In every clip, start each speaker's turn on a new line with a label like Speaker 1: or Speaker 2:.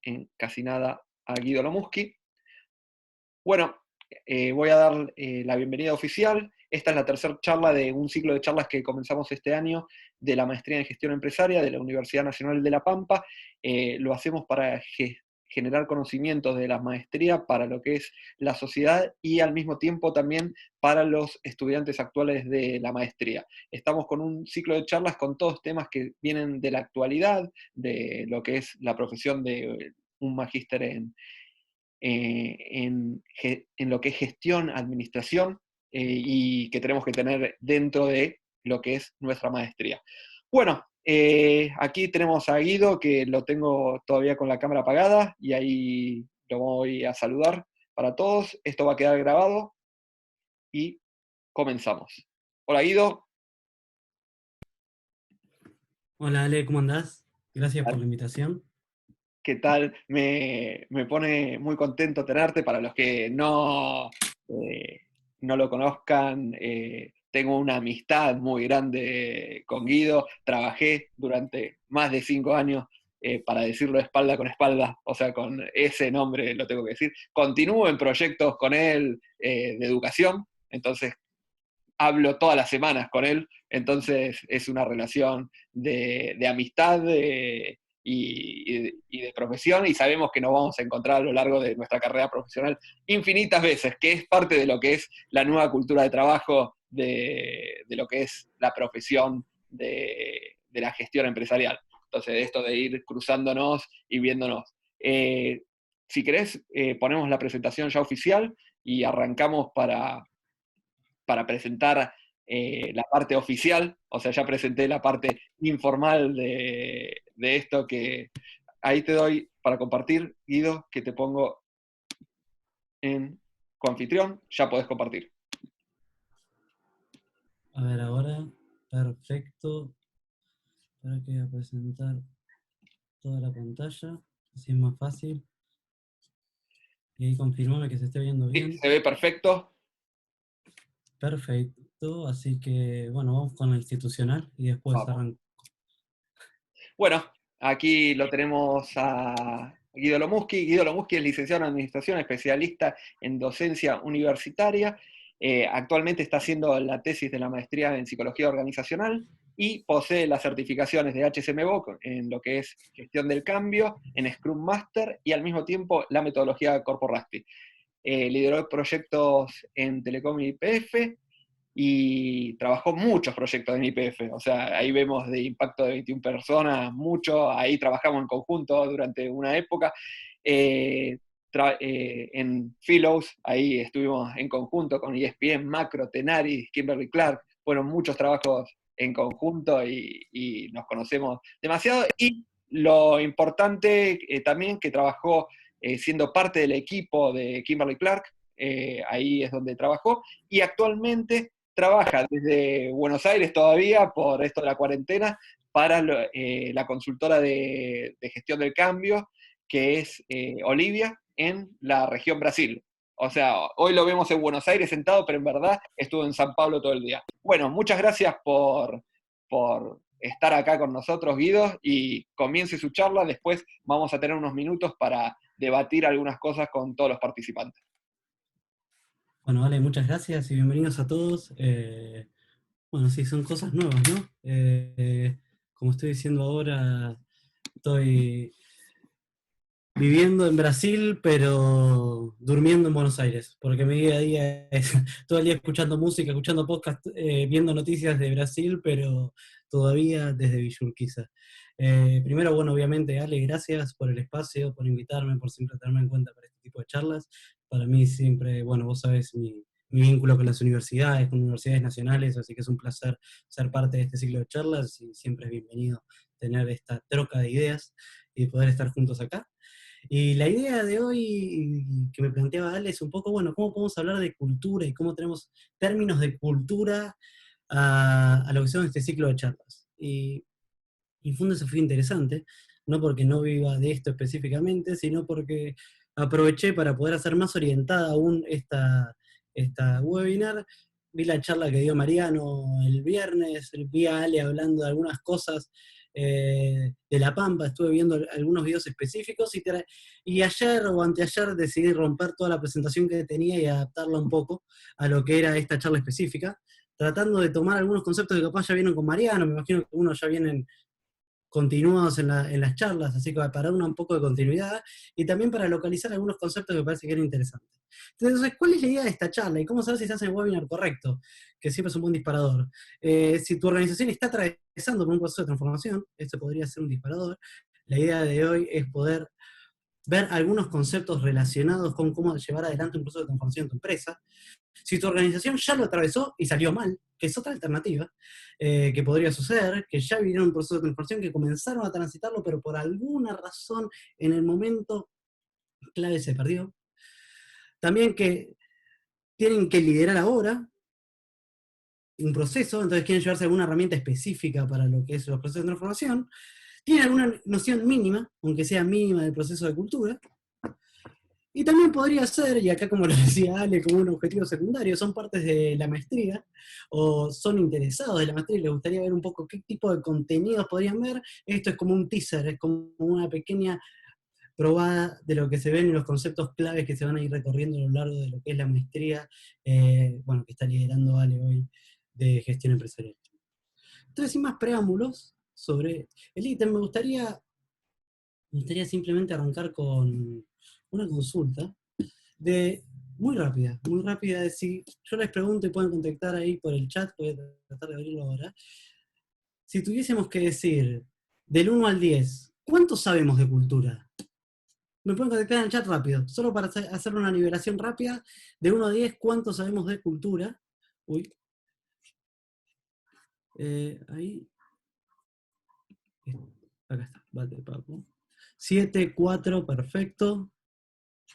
Speaker 1: en casi nada a Guido Lomuski. Bueno, voy a dar la bienvenida oficial. Esta es la tercera charla de un ciclo de charlas que comenzamos este año de la Maestría en Gestión Empresaria de la Universidad Nacional de La Pampa. Lo hacemos para generar conocimientos de la maestría para lo que es la sociedad y al mismo tiempo también para los estudiantes actuales de la maestría. Estamos con un ciclo de charlas con todos temas que vienen de la actualidad, de lo que es la profesión de un magíster en lo que es gestión, administración, y que tenemos que tener dentro de lo que es nuestra maestría. Bueno, aquí tenemos a Guido, que lo tengo todavía con la cámara apagada, y ahí lo voy a saludar para todos. Esto va a quedar grabado, y comenzamos. Hola Guido.
Speaker 2: Hola Ale, ¿cómo andás? Gracias por la invitación.
Speaker 1: ¿Qué tal? Me pone muy contento tenerte. Para los que no lo conozcan, tengo una amistad muy grande con Guido. Trabajé durante más de 5 años, para decirlo espalda con espalda, o sea, con ese nombre lo tengo que decir. Continúo en proyectos con él, de educación, entonces hablo todas las semanas con él, entonces es una relación de amistad, y de profesión, y sabemos que nos vamos a encontrar a lo largo de nuestra carrera profesional infinitas veces, que es parte de lo que es la nueva cultura de trabajo de lo que es la profesión de la gestión empresarial. Entonces, de esto de ir cruzándonos y viéndonos. Si querés, ponemos la presentación ya oficial y arrancamos para presentar la parte oficial. O sea, ya presenté la parte informal de esto, que ahí te doy para compartir, Guido, que te pongo en coanfitrión, ya podés compartir.
Speaker 2: A ver, ahora, perfecto. Ahora que voy a presentar toda la pantalla, así es más fácil. Y ahí confirmame que se esté viendo bien.
Speaker 1: Sí, se ve perfecto.
Speaker 2: Perfecto, así que bueno, vamos con la institucional y después
Speaker 1: Vamos.
Speaker 2: arranco.
Speaker 1: Bueno, aquí lo tenemos a Guido Lomuski. Guido Lomuski es licenciado en Administración, especialista en docencia universitaria. Actualmente está haciendo la tesis de la maestría en Psicología Organizacional y posee las certificaciones de HSMBO en lo que es Gestión del Cambio, en Scrum Master y al mismo tiempo la metodología Corporasti. Lideró proyectos en Telecom y IPF, y trabajó muchos proyectos en IPF, o sea, ahí vemos de impacto de 21 personas, mucho, ahí trabajamos en conjunto durante una época. En Fellows, ahí estuvimos en conjunto con ESPN, Macro, Tenaris, Kimberly Clark, fueron muchos trabajos en conjunto y nos conocemos demasiado. Y lo importante, también, que trabajó, siendo parte del equipo de Kimberly Clark, ahí es donde trabajó, y actualmente trabaja desde Buenos Aires todavía, por esto de la cuarentena, para la consultora de gestión del cambio, que es Olivia, en la región Brasil. O sea, hoy lo vemos en Buenos Aires sentado, pero en verdad estuvo en San Pablo todo el día. Bueno, muchas gracias por estar acá con nosotros, Guido, y comience su charla. Después vamos a tener unos minutos para debatir algunas cosas con todos los participantes.
Speaker 2: Bueno, vale, muchas gracias y bienvenidos a todos. Bueno, sí, son cosas nuevas, ¿no? Como estoy diciendo ahora, estoy viviendo en Brasil, pero durmiendo en Buenos Aires, porque mi día a día es todo el día escuchando música, escuchando podcast, viendo noticias de Brasil, pero todavía desde Villurquiza. Primero, bueno, obviamente, Ale, gracias por el espacio, por invitarme, por siempre tenerme en cuenta para este tipo de charlas. Para mí siempre, bueno, vos sabés mi vínculo con las universidades, con universidades nacionales, así que es un placer ser parte de este ciclo de charlas y siempre es bienvenido tener esta troca de ideas y poder estar juntos acá. Y la idea de hoy que me planteaba Ale es un poco, bueno, cómo podemos hablar de cultura y cómo tenemos términos de cultura a lo que son este ciclo de charlas. Y fue un desafío interesante, no porque no viva de esto específicamente, sino porque aproveché para poder hacer más orientada aún esta webinar. Vi la charla que dio Mariano el viernes, vi a Ale hablando de algunas cosas de La Pampa, estuve viendo algunos videos específicos y ayer o anteayer decidí romper toda la presentación que tenía y adaptarla un poco a lo que era esta charla específica, tratando de tomar algunos conceptos que capaz ya vienen con Mariano, me imagino que unos ya vienen continuados en las charlas, así que para un poco de continuidad, y también para localizar algunos conceptos que me parece que eran interesantes. Entonces, ¿cuál es la idea de esta charla? ¿Y cómo saber si se hace el webinar correcto? Que siempre es un buen disparador. Si tu organización está atravesando por un proceso de transformación, esto podría ser un disparador. La idea de hoy es poder ver algunos conceptos relacionados con cómo llevar adelante un proceso de transformación en tu empresa. Si tu organización ya lo atravesó y salió mal, que es otra alternativa que podría suceder, que ya vivieron un proceso de transformación, que comenzaron a transitarlo, pero por alguna razón en el momento clave se perdió. También que tienen que liderar ahora un proceso, entonces quieren llevarse alguna herramienta específica para lo que es los procesos de transformación. Tienen alguna noción mínima, aunque sea mínima, del proceso de cultura. Y también podría ser, y acá como lo decía Ale, como un objetivo secundario, son partes de la maestría, o son interesados de la maestría y les gustaría ver un poco qué tipo de contenidos podrían ver. Esto es como un teaser, es como una pequeña probada de lo que se ven y los conceptos claves que se van a ir recorriendo a lo largo de lo que es la maestría, bueno, que está liderando Ale hoy, de gestión empresarial. Entonces, sin más preámbulos sobre el ítem, me gustaría simplemente arrancar con una consulta de muy rápida, de si yo les pregunto y pueden contactar ahí por el chat, voy a tratar de abrirlo ahora. Si tuviésemos que decir del 1 al 10, ¿cuánto sabemos de cultura? Me pueden contactar en el chat rápido, solo para hacer una nivelación rápida, de 1 a 10, ¿cuánto sabemos de cultura? Uy. Ahí. Acá está, bate papo. 7, 4, perfecto.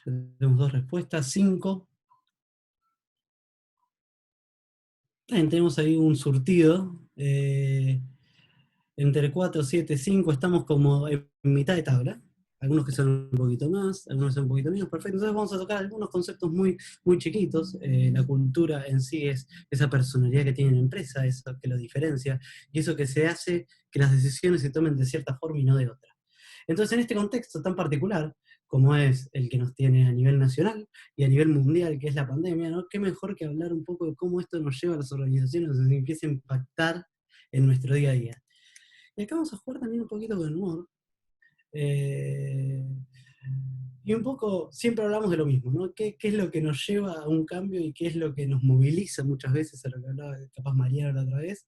Speaker 2: Tenemos 2 respuestas, 5. También tenemos ahí un surtido. Entre 4, 7, 5, estamos como en mitad de tabla. Algunos que son un poquito más, algunos que son un poquito menos, perfecto. Entonces vamos a tocar algunos conceptos muy, muy chiquitos. La cultura en sí es esa personalidad que tiene la empresa, eso que lo diferencia, y eso que se hace que las decisiones se tomen de cierta forma y no de otra. Entonces, en este contexto tan particular, como es el que nos tiene a nivel nacional y a nivel mundial, que es la pandemia, ¿no? Qué mejor que hablar un poco de cómo esto nos lleva a las organizaciones y empieza a impactar en nuestro día a día. Y acá vamos a jugar también un poquito con el humor. Y un poco, siempre hablamos de lo mismo, ¿no? ¿Qué es lo que nos lleva a un cambio y qué es lo que nos moviliza muchas veces, a lo que hablaba capaz Mariana la otra vez?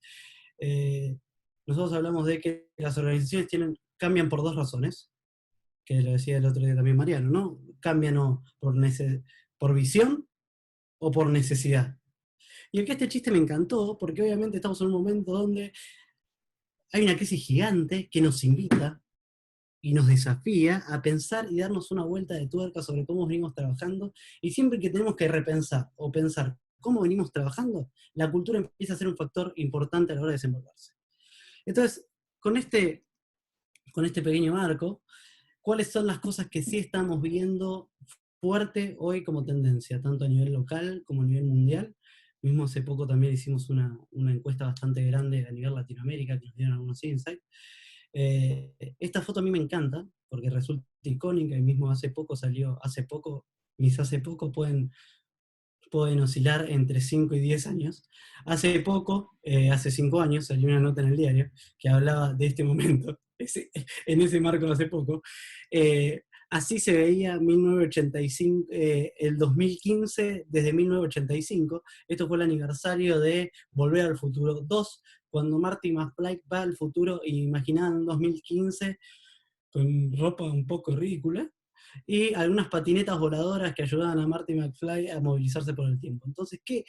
Speaker 2: Nosotros hablamos de que las organizaciones cambian por 2 razones, que lo decía el otro día también Mariano, ¿no? Cambian o por visión o por necesidad. Y aquí este chiste me encantó, porque obviamente estamos en un momento donde hay una crisis gigante que nos invita y nos desafía a pensar y darnos una vuelta de tuerca sobre cómo venimos trabajando, y siempre que tenemos que repensar o pensar cómo venimos trabajando, la cultura empieza a ser un factor importante a la hora de desenvolverse. Entonces, con este pequeño marco, ¿cuáles son las cosas que sí estamos viendo fuerte hoy como tendencia, tanto a nivel local como a nivel mundial? Mismo hace poco también hicimos una encuesta bastante grande a nivel Latinoamérica, que nos dieron algunos insights. Esta foto a mí me encanta, porque resulta icónica, y mismo hace poco, mis hace poco pueden oscilar entre 5 y 10 años. Hace poco, hace 5 años, salió una nota en el diario que hablaba de este momento, en ese marco de hace poco. Así se veía 1985, el 2015 desde 1985. Esto fue el aniversario de Volver al Futuro 2, cuando Marty McFly va al futuro y imaginaban un 2015 con ropa un poco ridícula, y algunas patinetas voladoras que ayudaban a Marty McFly a movilizarse por el tiempo. Entonces, ¿qué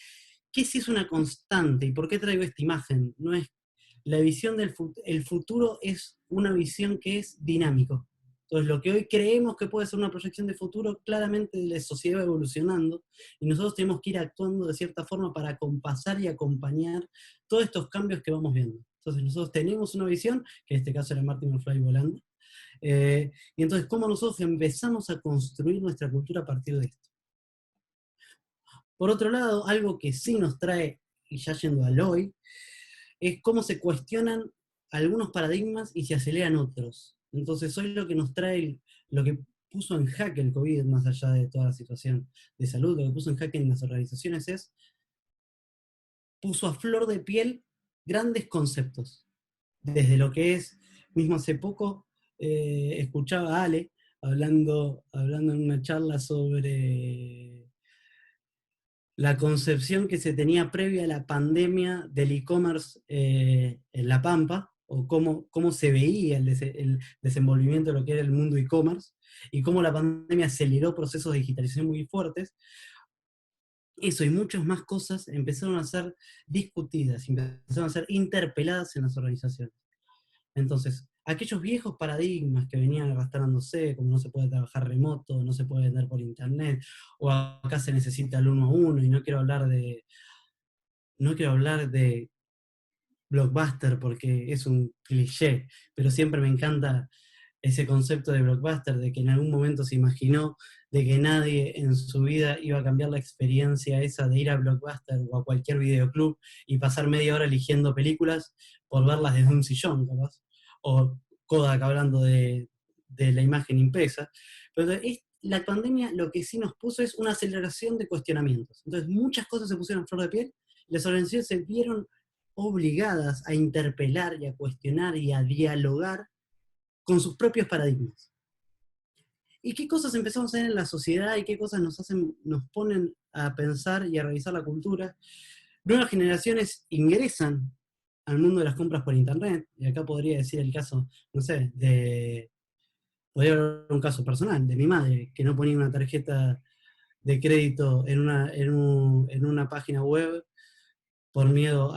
Speaker 2: sí es una constante? ¿Y por qué traigo esta imagen? No es la visión el futuro es una visión que es dinámico. Entonces, lo que hoy creemos que puede ser una proyección de futuro, claramente la sociedad va evolucionando y nosotros tenemos que ir actuando de cierta forma para acompasar y acompañar todos estos cambios que vamos viendo. Entonces, nosotros tenemos una visión, que en este caso era Marty McFly volando, y entonces, ¿cómo nosotros empezamos a construir nuestra cultura a partir de esto? Por otro lado, algo que sí nos trae, y ya yendo al hoy, es cómo se cuestionan algunos paradigmas y se aceleran otros. Entonces hoy lo que nos trae, lo que puso en jaque el COVID, más allá de toda la situación de salud, lo que puso en jaque en las organizaciones puso a flor de piel grandes conceptos. Desde lo que es, mismo hace poco, escuchaba a Ale hablando en una charla sobre la concepción que se tenía previa a la pandemia del e-commerce en La Pampa, o cómo se veía el desenvolvimiento de lo que era el mundo e-commerce, y cómo la pandemia aceleró procesos de digitalización muy fuertes. Eso y muchas más cosas empezaron a ser discutidas, empezaron a ser interpeladas en las organizaciones. Entonces, aquellos viejos paradigmas que venían arrastrándose, como no se puede trabajar remoto, no se puede vender por internet, o acá se necesita el uno a uno, y no quiero hablar de blockbuster porque es un cliché, pero siempre me encanta ese concepto de blockbuster, de que en algún momento se imaginó de que nadie en su vida iba a cambiar la experiencia esa de ir a Blockbuster o a cualquier videoclub y pasar media hora eligiendo películas por verlas desde un sillón, capaz. O Kodak hablando de la imagen impresa. Pero la pandemia lo que sí nos puso es una aceleración de cuestionamientos. Entonces muchas cosas se pusieron a flor de piel, y las organizaciones se vieron obligadas a interpelar y a cuestionar y a dialogar con sus propios paradigmas. ¿Y qué cosas empezamos a ver en la sociedad y qué cosas nos ponen a pensar y a revisar la cultura? Nuevas generaciones ingresan al mundo de las compras por internet, y acá podría decir el caso, no sé, podría hablar un caso personal, de mi madre, que no ponía una tarjeta de crédito en una página web por miedo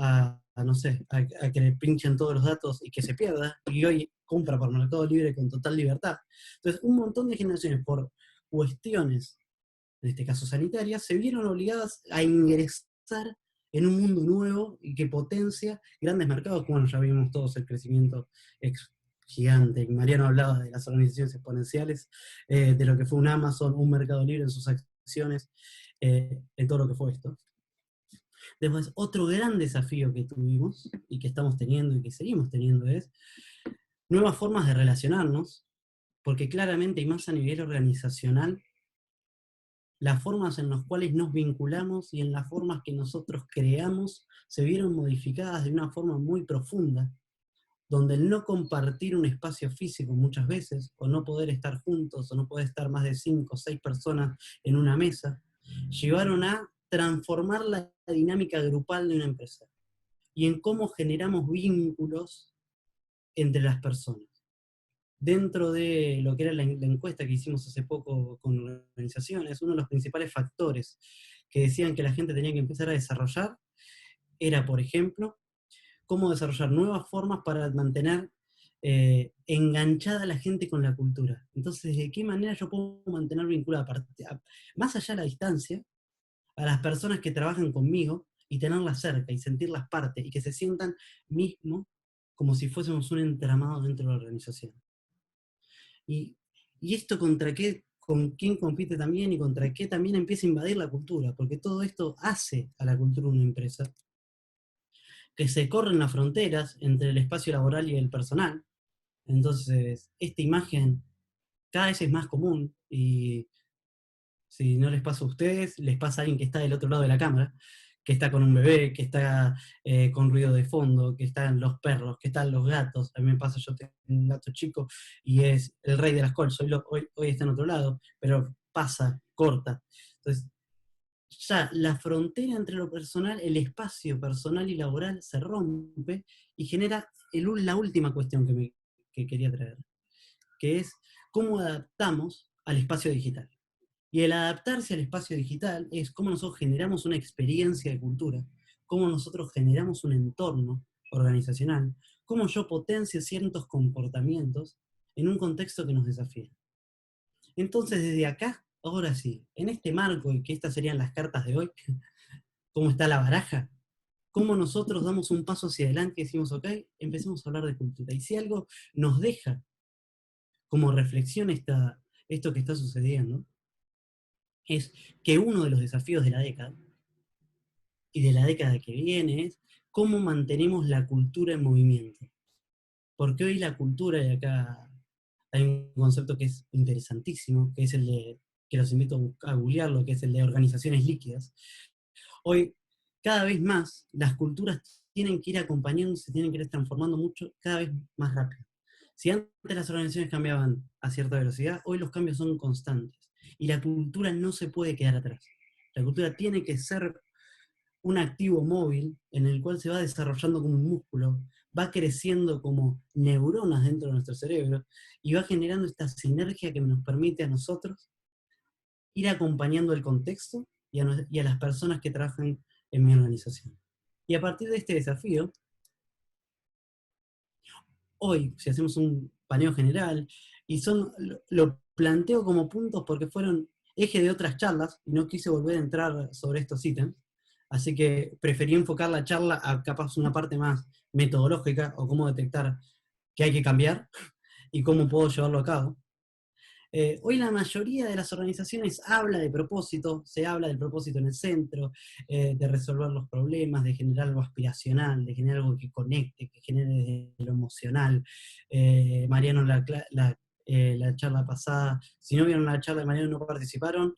Speaker 2: no sé, a que le pinchen todos los datos y que se pierda, y hoy compra por Mercado Libre con total libertad. Entonces, un montón de generaciones, por cuestiones, en este caso sanitarias, se vieron obligadas a ingresar en un mundo nuevo y que potencia grandes mercados, como ya vimos todos el crecimiento gigante. Mariano hablaba de las organizaciones exponenciales, de lo que fue un Amazon, un Mercado Libre en sus acciones, en todo lo que fue esto. Después, otro gran desafío que tuvimos y que estamos teniendo y que seguimos teniendo es nuevas formas de relacionarnos, porque claramente, y más a nivel organizacional, las formas en las cuales nos vinculamos y en las formas que nosotros creamos se vieron modificadas de una forma muy profunda, donde el no compartir un espacio físico muchas veces, o no poder estar juntos, o no poder estar más de 5 o 6 personas en una mesa, llevaron a transformar la dinámica grupal de una empresa y en cómo generamos vínculos entre las personas. Dentro de lo que era la encuesta que hicimos hace poco con organizaciones, uno de los principales factores que decían que la gente tenía que empezar a desarrollar era, por ejemplo, cómo desarrollar nuevas formas para mantener enganchada a la gente con la cultura. Entonces, ¿de qué manera yo puedo mantener vinculada, más allá de la distancia, a las personas que trabajan conmigo y tenerlas cerca y sentirlas parte y que se sientan mismo como si fuésemos un entramado dentro de la organización? Y, y esto con quién compite también y contra qué también empieza a invadir la cultura, porque todo esto hace a la cultura de una empresa, que se corren las fronteras entre el espacio laboral y el personal. Entonces, esta imagen cada vez es más común, y si no les pasa a ustedes, les pasa a alguien que está del otro lado de la cámara, que está con un bebé, que está con ruido de fondo, que están los perros, que están los gatos. A mí me pasa, yo tengo un gato chico y es el rey de las cols. Hoy está en otro lado, pero pasa, corta. Entonces, ya la frontera entre lo personal, el espacio personal y laboral se rompe y genera la última cuestión que quería traer, que es cómo adaptamos al espacio digital. Y el adaptarse al espacio digital es cómo nosotros generamos una experiencia de cultura, cómo nosotros generamos un entorno organizacional, cómo yo potencio ciertos comportamientos en un contexto que nos desafía. Entonces, desde acá, ahora sí, en este marco, y que estas serían las cartas de hoy, cómo está la baraja, cómo nosotros damos un paso hacia adelante y decimos, ok, empecemos a hablar de cultura. Y si algo nos deja como reflexión esto que está sucediendo, es que uno de los desafíos de la década y de la década que viene es cómo mantenemos la cultura en movimiento. porque hoy la cultura, y acá hay un concepto que es interesantísimo, que es el de, que los invito a googlearlo, que es el de organizaciones líquidas. Hoy, cada vez más, las culturas tienen que ir acompañándose, tienen que ir transformando mucho, cada vez más rápido. Si antes las organizaciones cambiaban a cierta velocidad, hoy los cambios son constantes. Y la cultura no se puede quedar atrás. La cultura tiene que ser un activo móvil en el cual se va desarrollando como un músculo, va creciendo como neuronas dentro de nuestro cerebro y va generando esta sinergia que nos permite a nosotros ir acompañando el contexto y a las personas que trabajan en mi organización. Y a partir de este desafío, hoy, si hacemos un paneo general, y lo planteo como puntos porque fueron eje de otras charlas, y no quise volver a entrar sobre estos ítems, así que preferí enfocar la charla a capaz una parte más metodológica, o cómo detectar qué hay que cambiar, y cómo puedo llevarlo a cabo. Hoy la mayoría de las organizaciones habla de propósito, se habla del propósito en el centro, de resolver los problemas, de generar algo aspiracional, de generar algo que conecte, que genere desde lo emocional. Mariano, la charla pasada, si no vieron la charla de Mariano y no participaron,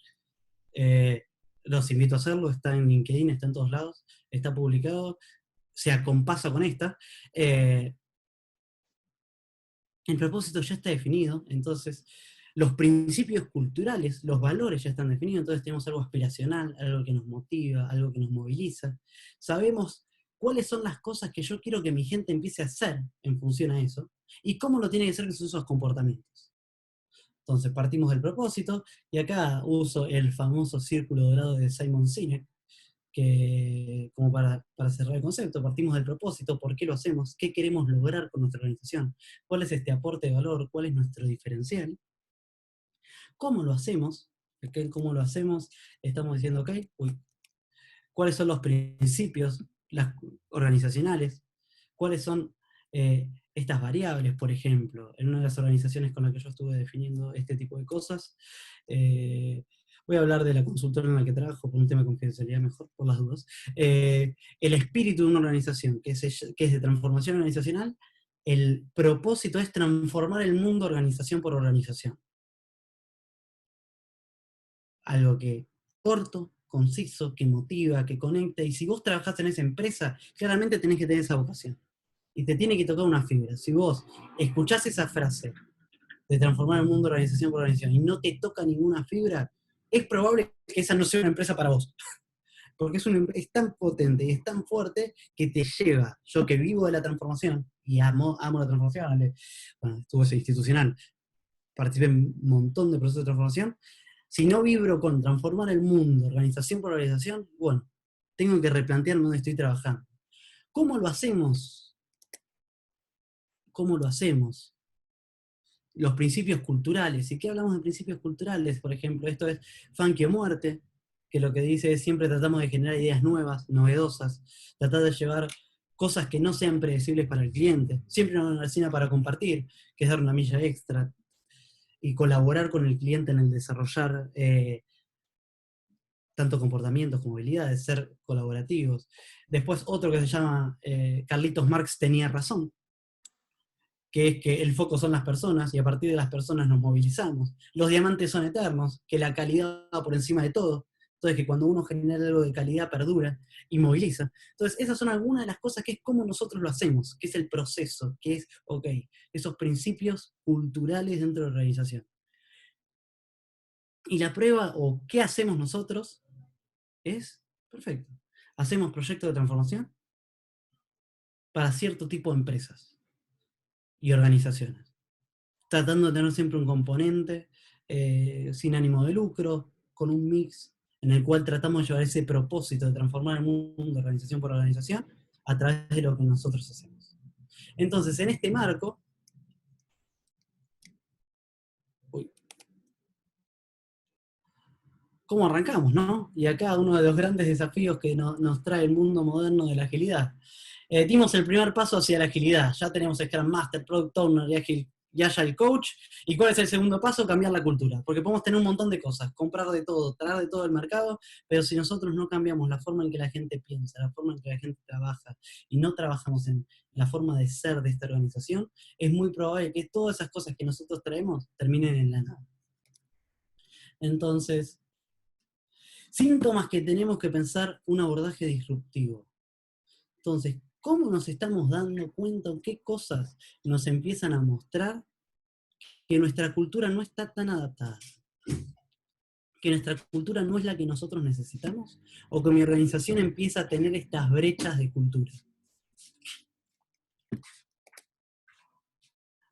Speaker 2: los invito a hacerlo, está en LinkedIn, está en todos lados, está publicado, se acompasa con esta. El propósito ya está definido, entonces los principios culturales, los valores ya están definidos, entonces tenemos algo aspiracional, algo que nos motiva, algo que nos moviliza. Sabemos cuáles son las cosas que yo quiero que mi gente empiece a hacer en función a eso, y cómo lo tiene que hacer con esos comportamientos. Entonces partimos del propósito, y acá uso el famoso círculo dorado de Simon Sinek, que, como para cerrar el concepto, partimos del propósito, por qué lo hacemos, qué queremos lograr con nuestra organización, cuál es este aporte de valor, cuál es nuestro diferencial, cómo lo hacemos, cómo lo hacemos, estamos diciendo, ok, cuáles son los principios organizacionales, cuáles son estas variables, por ejemplo, en una de las organizaciones con las que yo estuve definiendo este tipo de cosas. Voy a hablar de la consultora en la que trabajo por un tema de confidencialidad mejor, por las dudas. El espíritu de una organización, que es de transformación organizacional, el propósito es transformar el mundo organización por organización. Algo que corto, conciso, que motiva, que conecta, y si vos trabajás en esa empresa, claramente tenés que tener esa vocación. Y te tiene que tocar una fibra. Si vos escuchás esa frase de transformar el mundo organización por organización y no te toca ninguna fibra, es probable que esa no sea una empresa para vos. Porque es tan potente y es tan fuerte que te lleva. Yo que vivo de la transformación y amo la transformación, bueno, estuve institucional, participé en un montón de procesos de transformación. Si no vibro con transformar el mundo, organización por organización, bueno, tengo que replantearme dónde estoy trabajando. ¿Cómo lo hacemos? ¿Cómo lo hacemos? Los principios culturales. ¿Y qué hablamos de principios culturales? Por ejemplo, esto es Funky o Muerte, que lo que dice es siempre tratamos de generar ideas nuevas, novedosas, tratar de llevar cosas que no sean predecibles para el cliente. Siempre una medicina para compartir, que es dar una milla extra, y colaborar con el cliente en el desarrollar tanto comportamientos como habilidades, ser colaborativos. Después otro que se llama Carlitos Marx tenía razón, que es que el foco son las personas y a partir de las personas nos movilizamos. Los diamantes son eternos, que la calidad va por encima de todo. Entonces que cuando uno genera algo de calidad perdura y moviliza. Entonces esas son algunas de las cosas que es cómo nosotros lo hacemos, que es el proceso, que es, ok, esos principios culturales dentro de la organización. Y la prueba, o qué hacemos nosotros, es, perfecto, hacemos proyectos de transformación para cierto tipo de empresas y organizaciones, tratando de tener siempre un componente sin ánimo de lucro, con un mix en el cual tratamos de llevar ese propósito de transformar el mundo organización por organización a través de lo que nosotros hacemos. Entonces, en este marco, ¿cómo arrancamos, no? Y acá uno de los grandes desafíos que nos trae el mundo moderno de la agilidad. Dimos el primer paso hacia la agilidad. Ya tenemos Scrum Master, Product Owner y Agile y haya el coach. ¿Y cuál es el segundo paso? Cambiar la cultura. Porque podemos tener un montón de cosas, comprar de todo, traer de todo el mercado, pero si nosotros no cambiamos la forma en que la gente piensa, la forma en que la gente trabaja, y no trabajamos en la forma de ser de esta organización, es muy probable que todas esas cosas que nosotros traemos terminen en la nada. Entonces, síntomas que tenemos que pensar un abordaje disruptivo. Entonces, ¿cómo nos estamos dando cuenta o qué cosas nos empiezan a mostrar que nuestra cultura no está tan adaptada? Que nuestra cultura no es la que nosotros necesitamos, o que mi organización empieza a tener estas brechas de cultura.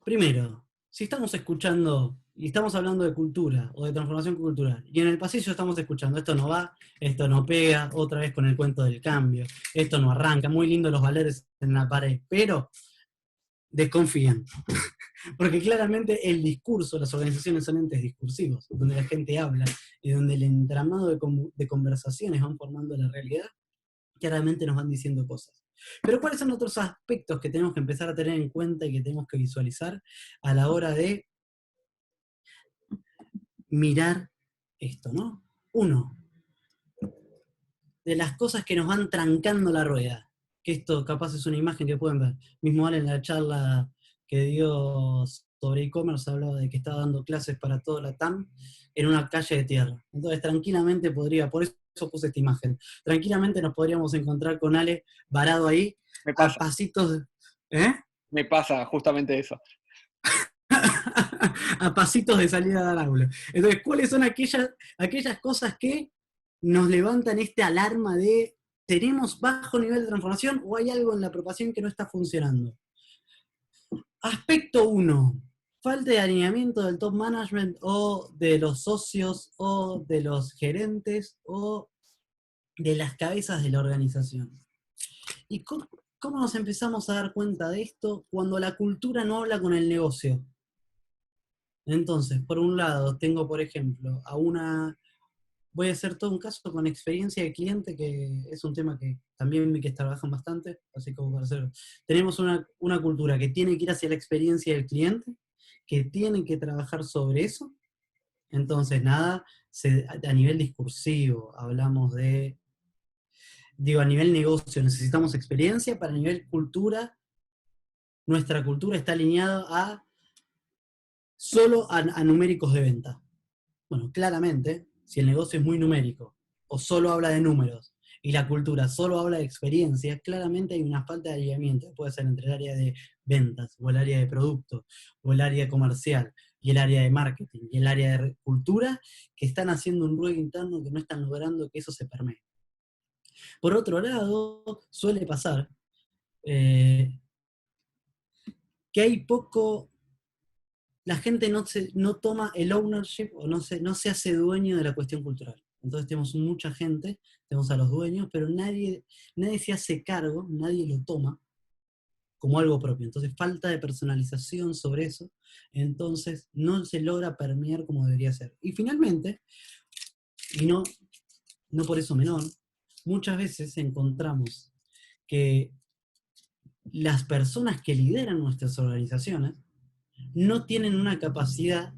Speaker 2: Primero, si estamos escuchando y estamos hablando de cultura o de transformación cultural, y en el pasillo estamos escuchando, esto no va, esto no pega, otra vez con el cuento del cambio, esto no arranca, muy lindo los valores en la pared, pero desconfían. Porque claramente el discurso, las organizaciones son entes discursivos, donde la gente habla y donde el entramado de conversaciones van formando la realidad, claramente nos van diciendo cosas. Pero ¿cuáles son otros aspectos que tenemos que empezar a tener en cuenta y que tenemos que visualizar a la hora de mirar esto, ¿no? Uno, de las cosas que nos van trancando la rueda, que esto capaz es una imagen que pueden ver. Mismo Ale en la charla que dio sobre e-commerce hablaba de que estaba dando clases para toda la TAM en una calle de tierra. Entonces tranquilamente podría, por eso puse esta imagen, tranquilamente nos podríamos encontrar con Ale varado ahí,
Speaker 1: Me
Speaker 2: a
Speaker 1: pasa,
Speaker 2: pasitos, ¿eh?
Speaker 1: me pasa justamente eso.
Speaker 2: A pasitos de salida del aula. Entonces, ¿cuáles son aquellas cosas que nos levantan esta alarma de tenemos bajo nivel de transformación o hay algo en la apropiación que no está funcionando? Aspecto 1. Falta de alineamiento del top management o de los socios o de los gerentes o de las cabezas de la organización. ¿Y cómo nos empezamos a dar cuenta de esto? Cuando la cultura no habla con el negocio. Entonces, por un lado, tengo, por ejemplo, voy a hacer todo un caso con experiencia de cliente, que es un tema que también vi que trabajan bastante, así como para hacerlo. Tenemos una cultura que tiene que ir hacia la experiencia del cliente, que tiene que trabajar sobre eso. Entonces, nada, a nivel discursivo, hablamos a nivel negocio, necesitamos experiencia, para nivel cultura, nuestra cultura está alineada solo a numéricos de venta. Bueno, claramente, si el negocio es muy numérico, o solo habla de números, y la cultura solo habla de experiencia, claramente hay una falta de alineamiento. Puede ser entre el área de ventas, o el área de producto, o el área comercial, y el área de marketing, y el área de cultura, que están haciendo un ruido interno que no están logrando que eso se permee. Por otro lado, suele pasar que hay poco, la gente no toma el ownership o no se hace dueño de la cuestión cultural. Entonces tenemos mucha gente, tenemos a los dueños, pero nadie se hace cargo, nadie lo toma como algo propio. Entonces falta de personalización sobre eso, entonces no se logra permear como debería ser. Y finalmente, y no por eso menor, muchas veces encontramos que las personas que lideran nuestras organizaciones no tienen una capacidad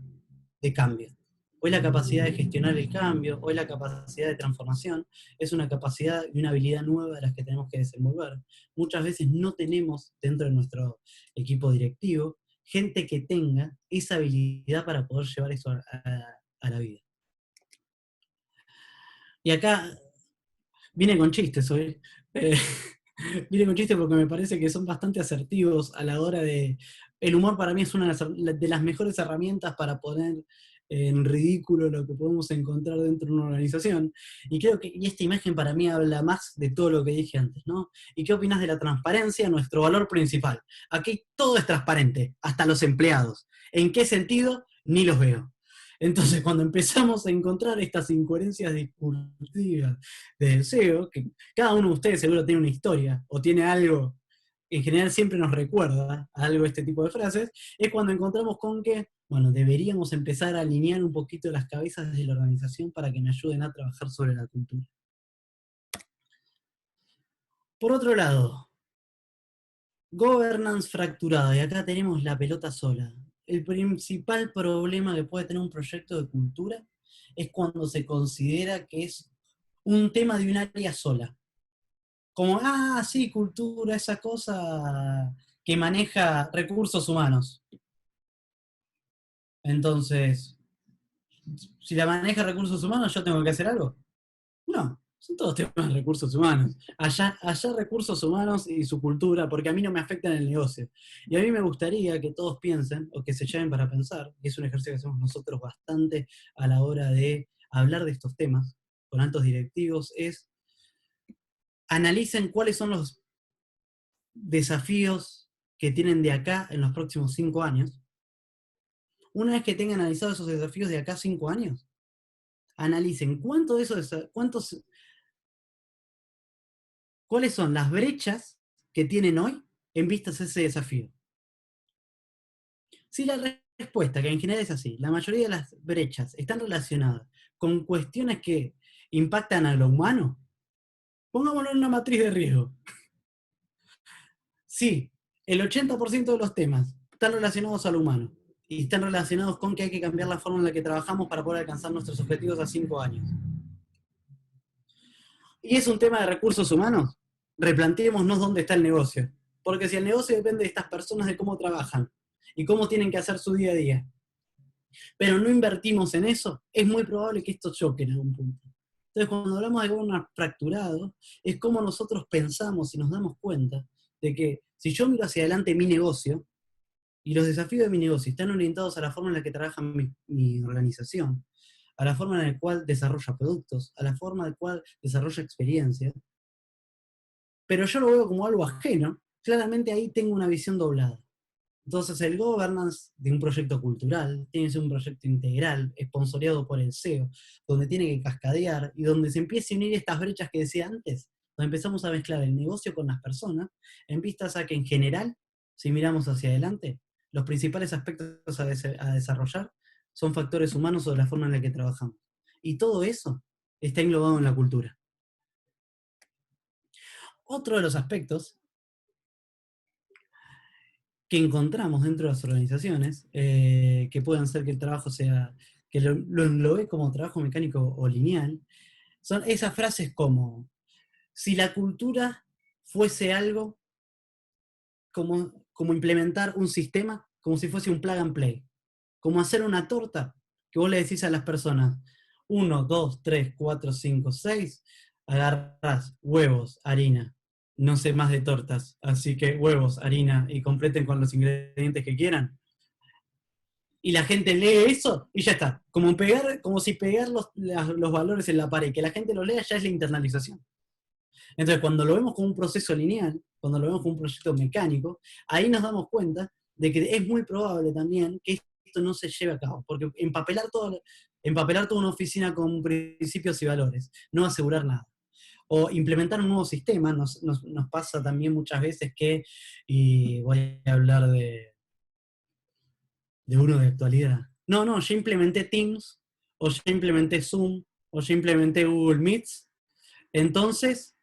Speaker 2: de cambio. Hoy la capacidad de gestionar el cambio, hoy la capacidad de transformación, es una capacidad y una habilidad nueva de las que tenemos que desenvolver. Muchas veces no tenemos dentro de nuestro equipo directivo gente que tenga esa habilidad para poder llevar eso a la vida. Y acá viene con chistes hoy. Viene con chistes porque me parece que son bastante asertivos a la hora de... El humor para mí es una de las mejores herramientas para poner en ridículo lo que podemos encontrar dentro de una organización. Y creo que esta imagen para mí habla más de todo lo que dije antes, ¿no? ¿Y qué opinas de la transparencia, nuestro valor principal? Aquí todo es transparente, hasta los empleados. ¿En qué sentido? Ni los veo. Entonces, cuando empezamos a encontrar estas incoherencias discursivas de deseo, que cada uno de ustedes seguro tiene una historia, o tiene algo, en general siempre nos recuerda algo de este tipo de frases, es cuando encontramos con que, bueno, deberíamos empezar a alinear un poquito las cabezas de la organización para que me ayuden a trabajar sobre la cultura. Por otro lado, governance fracturada, y acá tenemos la pelota sola. el principal problema que puede tener un proyecto de cultura es cuando se considera que es un tema de un área sola. Como, sí, cultura, esa cosa que maneja recursos humanos. Entonces, si la maneja recursos humanos, ¿yo tengo que hacer algo? No, son todos temas de recursos humanos. Allá recursos humanos y su cultura, porque a mí no me afecta en el negocio. Y a mí me gustaría que todos piensen, o que se lleven para pensar, y es un ejercicio que hacemos nosotros bastante a la hora de hablar de estos temas con altos directivos, es analicen cuáles son los desafíos que tienen de acá en los próximos 5 años. Una vez que tengan analizados esos desafíos de acá a 5 años, analicen cuáles son las brechas que tienen hoy en vistas a ese desafío. Si la respuesta, que en general es así, la mayoría de las brechas están relacionadas con cuestiones que impactan a lo humano, pongámoslo en una matriz de riesgo. Sí, el 80% de los temas están relacionados a lo humano y están relacionados con que hay que cambiar la forma en la que trabajamos para poder alcanzar nuestros objetivos a 5 años. Y es un tema de recursos humanos, replanteémonos dónde está el negocio. Porque si el negocio depende de estas personas, de cómo trabajan y cómo tienen que hacer su día a día, pero no invertimos en eso, es muy probable que esto choque en algún punto. Entonces, cuando hablamos de gobierno fracturado, es como nosotros pensamos y nos damos cuenta de que si yo miro hacia adelante mi negocio, y los desafíos de mi negocio están orientados a la forma en la que trabaja mi organización, a la forma en la cual desarrolla productos, a la forma en la cual desarrolla experiencia, pero yo lo veo como algo ajeno, claramente ahí tengo una visión doblada. Entonces el governance de un proyecto cultural tiene que ser un proyecto integral, esponsoreado por el CEO, donde tiene que cascadear y donde se empiece a unir estas brechas que decía antes, donde empezamos a mezclar el negocio con las personas, en vistas a que en general, si miramos hacia adelante, los principales aspectos a desarrollar son factores humanos o la forma en la que trabajamos. Y todo eso está englobado en la cultura. Otro de los aspectos que encontramos dentro de las organizaciones, que puedan ser que el trabajo sea, que lo englobe como trabajo mecánico o lineal, son esas frases como, si la cultura fuese algo como implementar un sistema, como si fuese un plug and play, como hacer una torta, que vos le decís a las personas, 1, 2, 3, 4, 5, 6, agarrás huevos, harina, no sé más de tortas, así que huevos, harina, y completen con los ingredientes que quieran. Y la gente lee eso y ya está. Como si pegar los valores en la pared y que la gente lo lea ya es la internalización. Entonces, cuando lo vemos como un proceso lineal, cuando lo vemos como un proyecto mecánico, ahí nos damos cuenta de que es muy probable también que esto no se lleve a cabo, porque empapelar toda una oficina con principios y valores no va a asegurar nada. O implementar un nuevo sistema, nos pasa también muchas veces que, y voy a hablar de uno de actualidad. No, yo implementé Teams, o yo implementé Zoom, o yo implementé Google Meets, entonces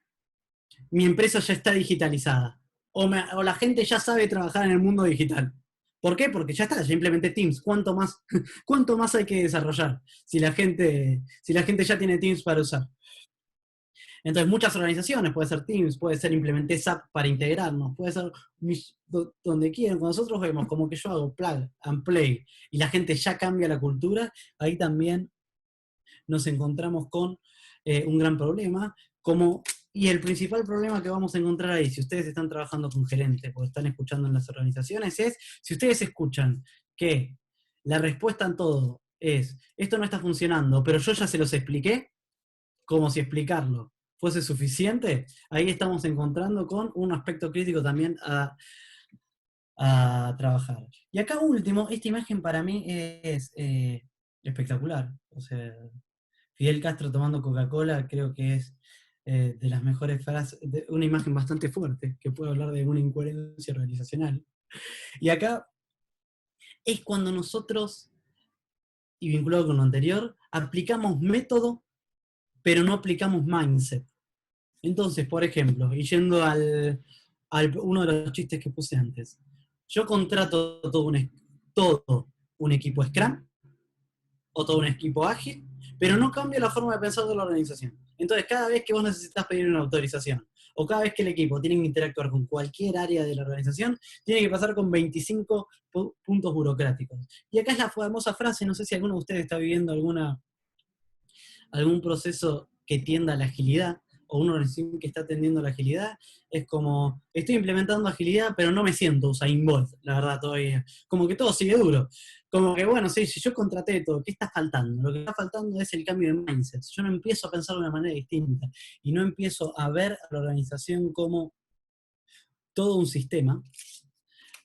Speaker 2: mi empresa ya está digitalizada. O la gente ya sabe trabajar en el mundo digital. ¿Por qué? Porque ya está, ya implementé Teams. ¿Cuánto más hay que desarrollar si la gente ya tiene Teams para usar? Entonces, muchas organizaciones, puede ser Teams, puede ser implementé SAP para integrarnos, puede ser donde quieran. Cuando nosotros vemos como que yo hago plug and play y la gente ya cambia la cultura, ahí también nos encontramos con un gran problema, y el principal problema que vamos a encontrar ahí, si ustedes están trabajando con gerentes o están escuchando en las organizaciones, es si ustedes escuchan que la respuesta en todo es, esto no está funcionando, pero yo ya se los expliqué, como si explicarlo fuese suficiente, ahí estamos encontrando con un aspecto crítico también a trabajar. Y acá último, esta imagen para mí es espectacular. O sea, Fidel Castro tomando Coca-Cola creo que es de las mejores frases, una imagen bastante fuerte, que puede hablar de una incoherencia organizacional. Y acá es cuando nosotros, y vinculado con lo anterior, aplicamos método, pero no aplicamos mindset. Entonces, por ejemplo, y yendo al uno de los chistes que puse antes, yo contrato todo todo un equipo Scrum o todo un equipo ágil, pero no cambia la forma de pensar de la organización. Entonces, cada vez que vos necesitas pedir una autorización, o cada vez que el equipo tiene que interactuar con cualquier área de la organización, tiene que pasar con 25 puntos burocráticos. Y acá es la famosa frase, no sé si alguno de ustedes está viviendo algún proceso que tienda a la agilidad, o una organización que está tendiendo a la agilidad, es como, estoy implementando agilidad, pero no me siento Usain Bolt, la verdad, todavía. Como que todo sigue duro. Como que, bueno, sí, si yo contraté todo, ¿qué está faltando? Lo que está faltando es el cambio de mindset. Yo no empiezo a pensar de una manera distinta, y no empiezo a ver a la organización como todo un sistema,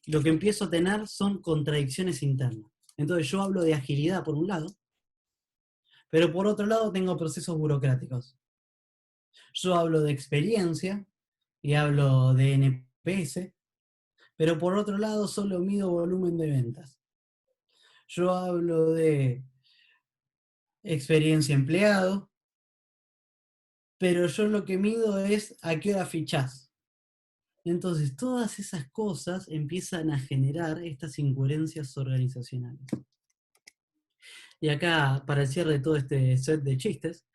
Speaker 2: lo que empiezo a tener son contradicciones internas. Entonces yo hablo de agilidad por un lado, pero por otro lado tengo procesos burocráticos. Yo hablo de experiencia y hablo de NPS, pero por otro lado solo mido volumen de ventas. Yo hablo de experiencia empleado, pero yo lo que mido es a qué hora fichás. Entonces todas esas cosas empiezan a generar estas incoherencias organizacionales. Y acá, para el cierre de todo este set de chistes,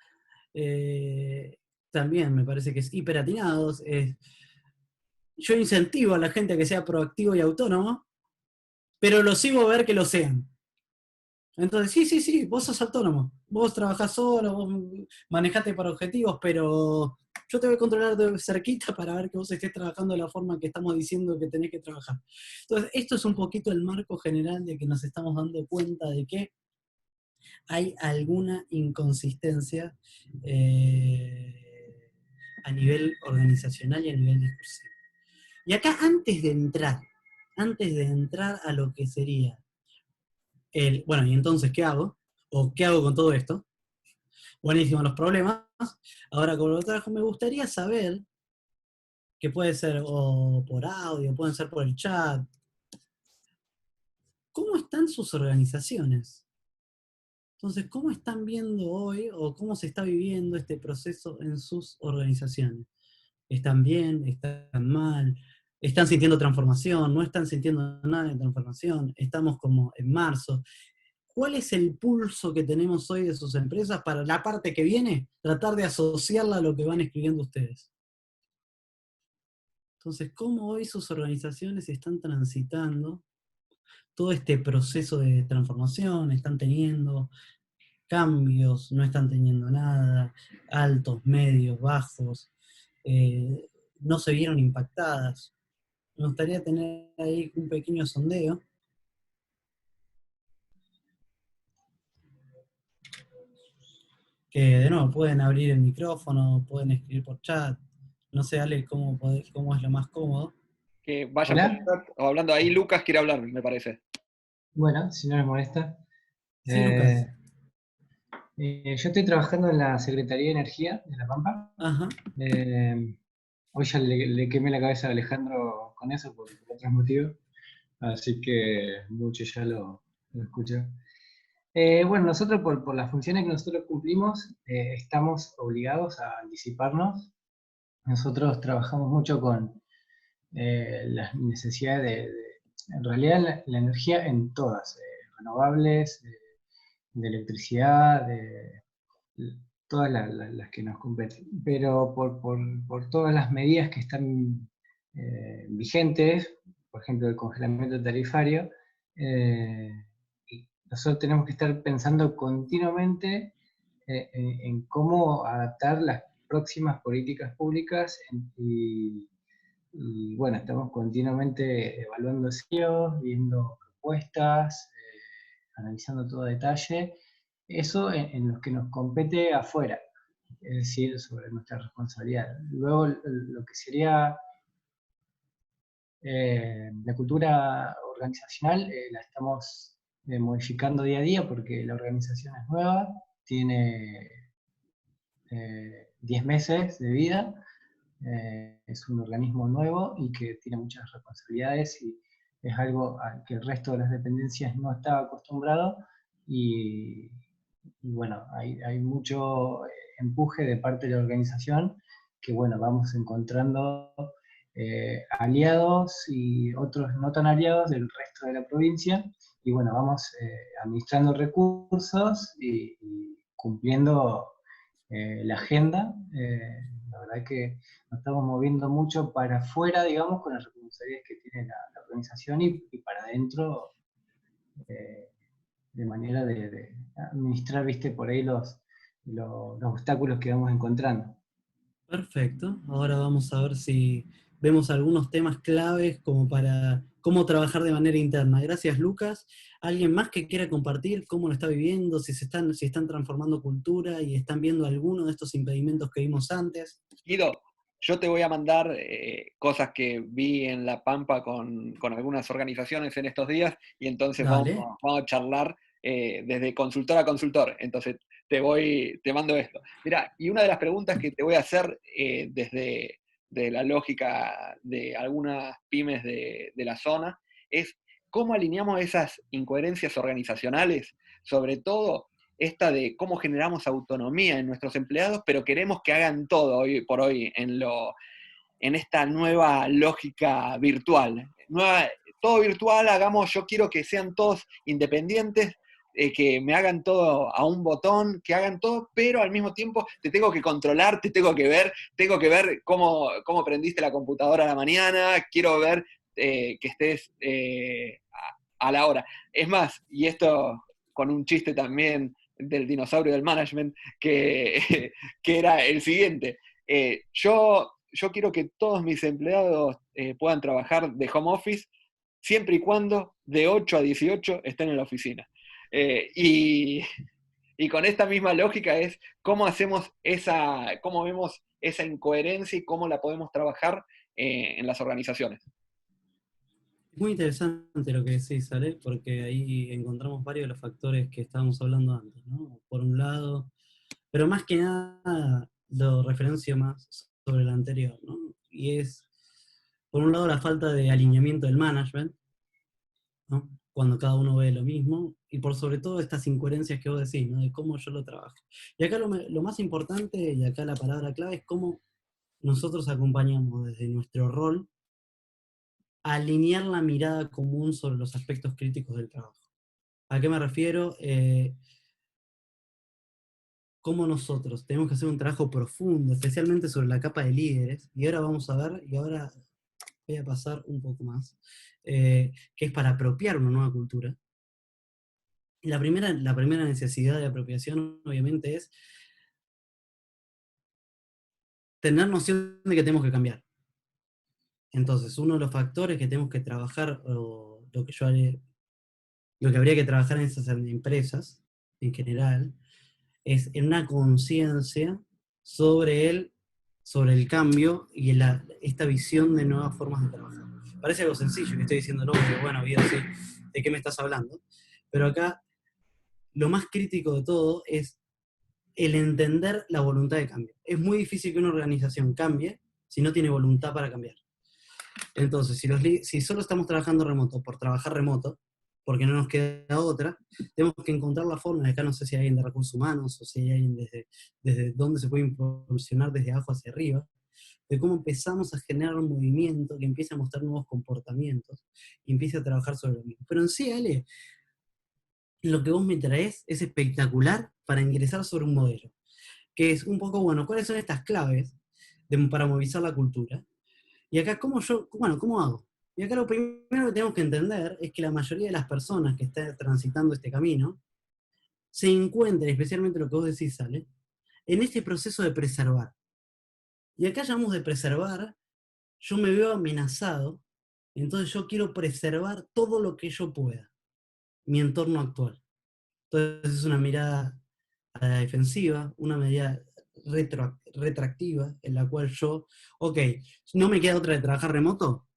Speaker 2: también me parece que es hiperatinados. Yo incentivo a la gente a que sea proactivo y autónomo, pero lo sigo a ver que lo sean. Entonces, sí, vos sos autónomo, vos trabajás solo, vos manejate para objetivos, pero yo te voy a controlar de cerquita para ver que vos estés trabajando de la forma que estamos diciendo que tenés que trabajar. Entonces, esto es un poquito el marco general de que nos estamos dando cuenta de que hay alguna inconsistencia a nivel organizacional y a nivel discursivo. Y acá, antes de entrar a lo que sería bueno, y entonces, ¿qué hago? ¿O qué hago con todo esto? Buenísimo los problemas. Ahora, con lo trabajo, me gustaría saber, que puede ser o por audio, pueden ser por el chat, ¿cómo están sus organizaciones? Entonces, ¿cómo están viendo hoy o cómo se está viviendo este proceso en sus organizaciones? ¿Están bien? ¿Están mal? ¿Están sintiendo transformación? ¿No están sintiendo nada de transformación? Estamos como en marzo. ¿Cuál es el pulso que tenemos hoy de sus empresas para la parte que viene? Tratar de asociarla a lo que van escribiendo ustedes. Entonces, ¿cómo hoy sus organizaciones están transitando todo este proceso de transformación? ¿Están teniendo cambios? ¿No están teniendo nada? ¿Altos, medios, bajos? ¿No se vieron impactadas? Me gustaría tener ahí un pequeño sondeo. Que de nuevo pueden abrir el micrófono, pueden escribir por chat. No sé, Ale, cómo es lo más cómodo.
Speaker 1: Que vayan por
Speaker 3: Hola.
Speaker 1: chat o hablando ahí. Lucas quiere hablar, me parece.
Speaker 3: Bueno, si no les molesta.
Speaker 2: Sí, Lucas.
Speaker 3: Yo estoy trabajando en la Secretaría de Energía de La Pampa.
Speaker 2: Ajá.
Speaker 3: Hoy ya le quemé la cabeza a Alejandro con eso por otros motivos, así que mucho ya lo escucho. Bueno, nosotros por las funciones que nosotros cumplimos, estamos obligados a anticiparnos. Nosotros trabajamos mucho con las necesidades en realidad la energía en todas, renovables, de electricidad, de todas las que nos competen. Pero por todas las medidas que están vigentes, por ejemplo el congelamiento tarifario, nosotros tenemos que estar pensando continuamente en cómo adaptar las próximas políticas públicas y bueno, estamos continuamente evaluando escenarios, viendo propuestas, analizando todo detalle. Eso en lo que nos compete afuera, es decir, sobre nuestra responsabilidad. Luego, lo que sería la cultura organizacional, la estamos modificando día a día porque la organización es nueva, tiene 10 meses de vida, es un organismo nuevo y que tiene muchas responsabilidades y es algo al que el resto de las dependencias no estaba acostumbrado y bueno, hay mucho empuje de parte de la organización que bueno, vamos encontrando aliados y otros no tan aliados del resto de la provincia. Y bueno, vamos administrando recursos y cumpliendo la agenda. La verdad que nos estamos moviendo mucho para afuera, digamos, con las responsabilidades que tiene la organización y para adentro, de manera de administrar, viste, por ahí los obstáculos que vamos encontrando.
Speaker 2: Perfecto. Ahora vamos a ver si vemos algunos temas claves como para cómo trabajar de manera interna. Gracias, Lucas. ¿Alguien más que quiera compartir cómo lo está viviendo, si están transformando cultura y están viendo alguno de estos impedimentos que vimos antes?
Speaker 1: Guido, yo te voy a mandar cosas que vi en La Pampa con algunas organizaciones en estos días y entonces
Speaker 2: Dale.
Speaker 1: vamos a charlar desde consultor a consultor. Entonces te mando esto. Mira, y una de las preguntas que te voy a hacer desde de la lógica de algunas pymes de la zona es cómo alineamos esas incoherencias organizacionales, sobre todo esta de cómo generamos autonomía en nuestros empleados, pero queremos que hagan todo hoy por hoy en esta nueva lógica virtual. Todo virtual, yo quiero que sean todos independientes, que me hagan todo a un botón, que hagan todo, pero al mismo tiempo te tengo que controlar, tengo que ver cómo prendiste la computadora a la mañana, quiero ver que estés a la hora. Es más, y esto con un chiste también del dinosaurio del management, que, que era el siguiente. Yo quiero que todos mis empleados puedan trabajar de home office siempre y cuando de 8 a 18 estén en la oficina. Y con esta misma lógica es cómo vemos esa incoherencia y cómo la podemos trabajar en las organizaciones.
Speaker 2: Muy interesante lo que decís, Ale, porque ahí encontramos varios de los factores que estábamos hablando antes, ¿no? Por un lado, pero más que nada lo referencio más sobre el anterior, ¿no? Y es, por un lado, la falta de alineamiento del management, ¿no? Cuando cada uno ve lo mismo, y por sobre todo estas incoherencias que vos decís, ¿no? De cómo yo lo trabajo. Y acá lo más importante, y acá la palabra clave, es cómo nosotros acompañamos desde nuestro rol a alinear la mirada común sobre los aspectos críticos del trabajo. ¿A qué me refiero? Cómo nosotros tenemos que hacer un trabajo profundo, especialmente sobre la capa de líderes, y ahora vamos a ver, y ahora voy a pasar un poco más, que es para apropiar una nueva cultura. La primera necesidad de apropiación, obviamente, es tener noción de que tenemos que cambiar. Entonces, uno de los factores que tenemos que trabajar, o lo que habría que trabajar en esas empresas, en general, es en una conciencia sobre el cambio y esta visión de nuevas formas de trabajar. Parece algo sencillo que estoy diciéndolo, pero bueno, Guido, sí, ¿de qué me estás hablando? Pero acá lo más crítico de todo es el entender la voluntad de cambio. Es muy difícil que una organización cambie si no tiene voluntad para cambiar. Entonces, si solo estamos trabajando remoto por trabajar remoto, porque no nos queda otra, tenemos que encontrar la forma, acá no sé si hay alguien de recursos humanos o si hay alguien desde dónde se puede impulsionar desde abajo hacia arriba, de cómo empezamos a generar un movimiento que empiece a mostrar nuevos comportamientos y empiece a trabajar sobre lo mismo. Pero en sí, Ale, lo que vos me traes es espectacular para ingresar sobre un modelo, que es un poco, bueno, ¿cuáles son estas claves para movilizar la cultura? Y acá, ¿cómo hago? Y acá lo primero que tenemos que entender es que la mayoría de las personas que están transitando este camino se encuentran, especialmente lo que vos decís, Sale, en este proceso de preservar. Y acá llamamos de preservar, yo me veo amenazado, entonces yo quiero preservar todo lo que yo pueda, mi entorno actual. Entonces es una mirada a la defensiva, una medida retractiva, en la cual ok, no me queda otra de trabajar remoto,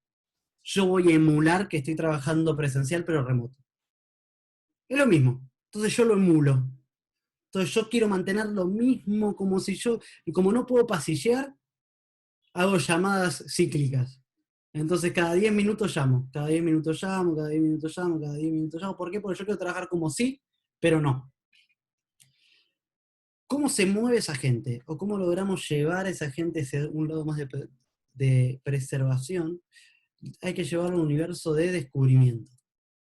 Speaker 2: yo voy a emular que estoy trabajando presencial pero remoto. Es lo mismo. Entonces yo lo emulo. Entonces yo quiero mantener lo mismo como no puedo pasillear, hago llamadas cíclicas. Entonces cada 10 minutos llamo, cada 10 minutos llamo, cada 10 minutos llamo, cada 10 minutos llamo. ¿Por qué? Porque yo quiero trabajar como sí, pero no. ¿Cómo se mueve esa gente? ¿O cómo logramos llevar a esa gente hacia un lado más de preservación hay que llevarlo a un universo de descubrimiento.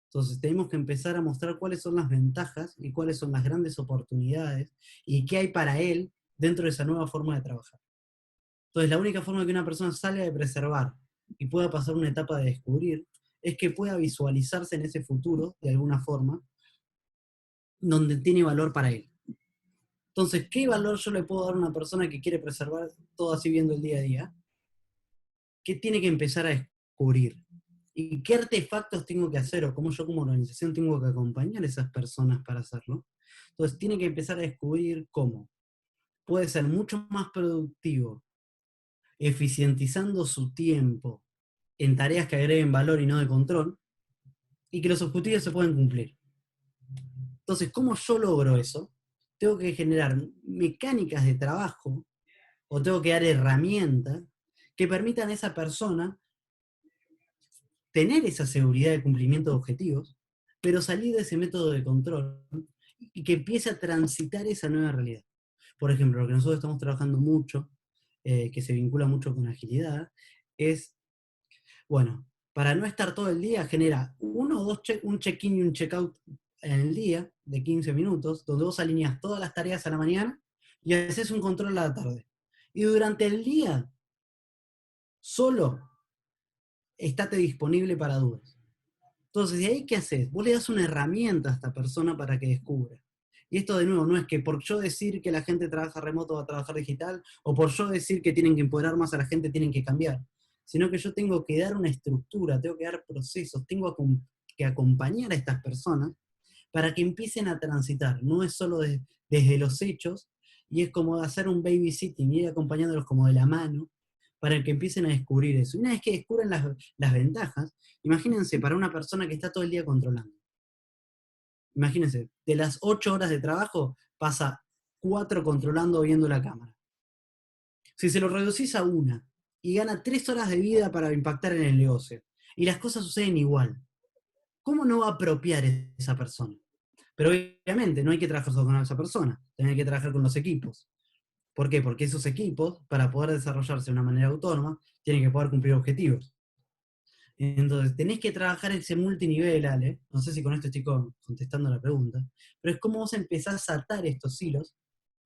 Speaker 2: Entonces tenemos que empezar a mostrar cuáles son las ventajas y cuáles son las grandes oportunidades y qué hay para él dentro de esa nueva forma de trabajar. Entonces la única forma que una persona salga de preservar y pueda pasar una etapa de descubrir es que pueda visualizarse en ese futuro, de alguna forma, donde tiene valor para él. Entonces, ¿qué valor yo le puedo dar a una persona que quiere preservar todo así viendo el día a día? ¿Qué tiene que empezar a descubrir? ¿Y qué artefactos tengo que hacer? O cómo yo como organización tengo que acompañar a esas personas para hacerlo. Entonces, tiene que empezar a descubrir cómo puede ser mucho más productivo, eficientizando su tiempo en tareas que agreguen valor y no de control, y que los objetivos se pueden cumplir. Entonces, ¿cómo yo logro eso? Tengo que generar mecánicas de trabajo o tengo que dar herramientas que permitan a esa persona tener esa seguridad de cumplimiento de objetivos, pero salir de ese método de control y que empiece a transitar esa nueva realidad. Por ejemplo, lo que nosotros estamos trabajando mucho, que se vincula mucho con agilidad, es, bueno, para no estar todo el día, genera un check-in y un check-out en el día de 15 minutos, donde vos alineás todas las tareas a la mañana y haces un control a la tarde. Y durante el día, solo estate disponible para dudas. Entonces, ¿de ahí qué haces? Vos le das una herramienta a esta persona para que descubra. Y esto de nuevo no es que por yo decir que la gente trabaja remoto va a trabajar digital, o por yo decir que tienen que empoderar más a la gente tienen que cambiar, sino que yo tengo que dar una estructura, tengo que dar procesos, tengo que acompañar a estas personas para que empiecen a transitar. No es solo desde los hechos, y es como hacer un babysitting, ir acompañándolos como de la mano, para que empiecen a descubrir eso. Y una vez que descubren las ventajas, imagínense para una persona que está todo el día controlando. Imagínense, de las 8 horas de trabajo, pasa 4 controlando o viendo la cámara. Si se lo reducís a una y gana 3 horas de vida para impactar en el negocio, y las cosas suceden igual, ¿cómo no va a apropiar esa persona? Pero obviamente no hay que trabajar solo con esa persona, hay que trabajar con los equipos. ¿Por qué? Porque esos equipos, para poder desarrollarse de una manera autónoma, tienen que poder cumplir objetivos. Entonces, tenés que trabajar ese multinivel, Ale. No sé si con esto estoy contestando la pregunta, pero es cómo vos empezás a atar estos hilos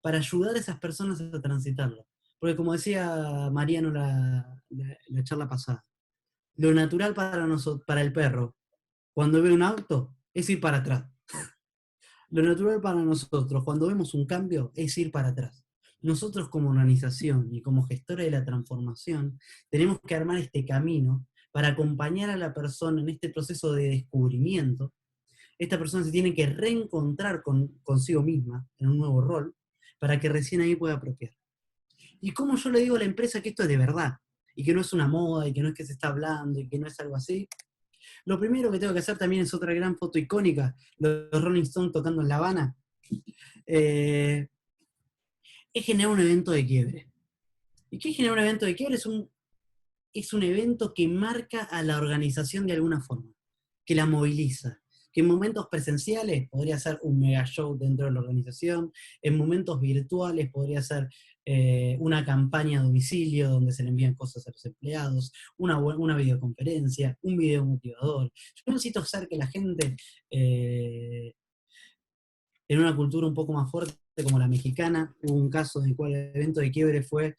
Speaker 2: para ayudar a esas personas a transitarlo. Porque como decía Mariano la charla pasada, lo natural para nosotros, para el perro, cuando ve un auto, es ir para atrás. Lo natural para nosotros, cuando vemos un cambio, es ir para atrás. Nosotros como organización y como gestores de la transformación, tenemos que armar este camino para acompañar a la persona en este proceso de descubrimiento. Esta persona se tiene que reencontrar consigo misma en un nuevo rol para que recién ahí pueda apropiar. Y como yo le digo a la empresa que esto es de verdad, y que no es una moda, y que no es que se está hablando, y que no es algo así, lo primero que tengo que hacer también es otra gran foto icónica, los Rolling Stones tocando en La Habana, es generar un evento de quiebre. ¿Y qué es generar un evento de quiebre? Es un evento que marca a la organización de alguna forma, que la moviliza, que en momentos presenciales podría ser un mega show dentro de la organización, en momentos virtuales podría ser una campaña a domicilio donde se le envían cosas a los empleados, una videoconferencia, un video motivador. Yo necesito hacer que la gente, en una cultura un poco más fuerte como la mexicana, hubo un caso en el cual el evento de quiebre fue,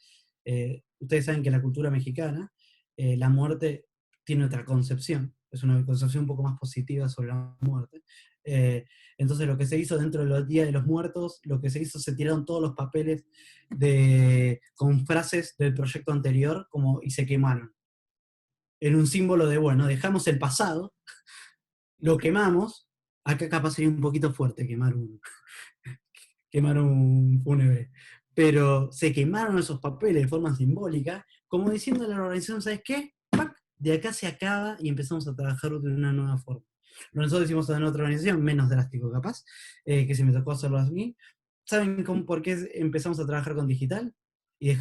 Speaker 2: ustedes saben que la cultura mexicana, la muerte tiene otra concepción, es una concepción un poco más positiva sobre la muerte. Entonces lo que se hizo dentro de los días de los muertos, lo que se hizo, se tiraron todos los papeles con frases del proyecto anterior y se quemaron. En un símbolo de, bueno, dejamos el pasado, lo quemamos, acá capaz sería un poquito fuerte quemar un fúnebre, pero se quemaron esos papeles de forma simbólica, como diciendo a la organización, ¿sabes qué? ¡Pac! De acá se acaba y empezamos a trabajar de una nueva forma. Nosotros hicimos en otra organización, menos drástico capaz, que se me tocó hacerlo a mí. ¿Saben por qué empezamos a trabajar con digital? Y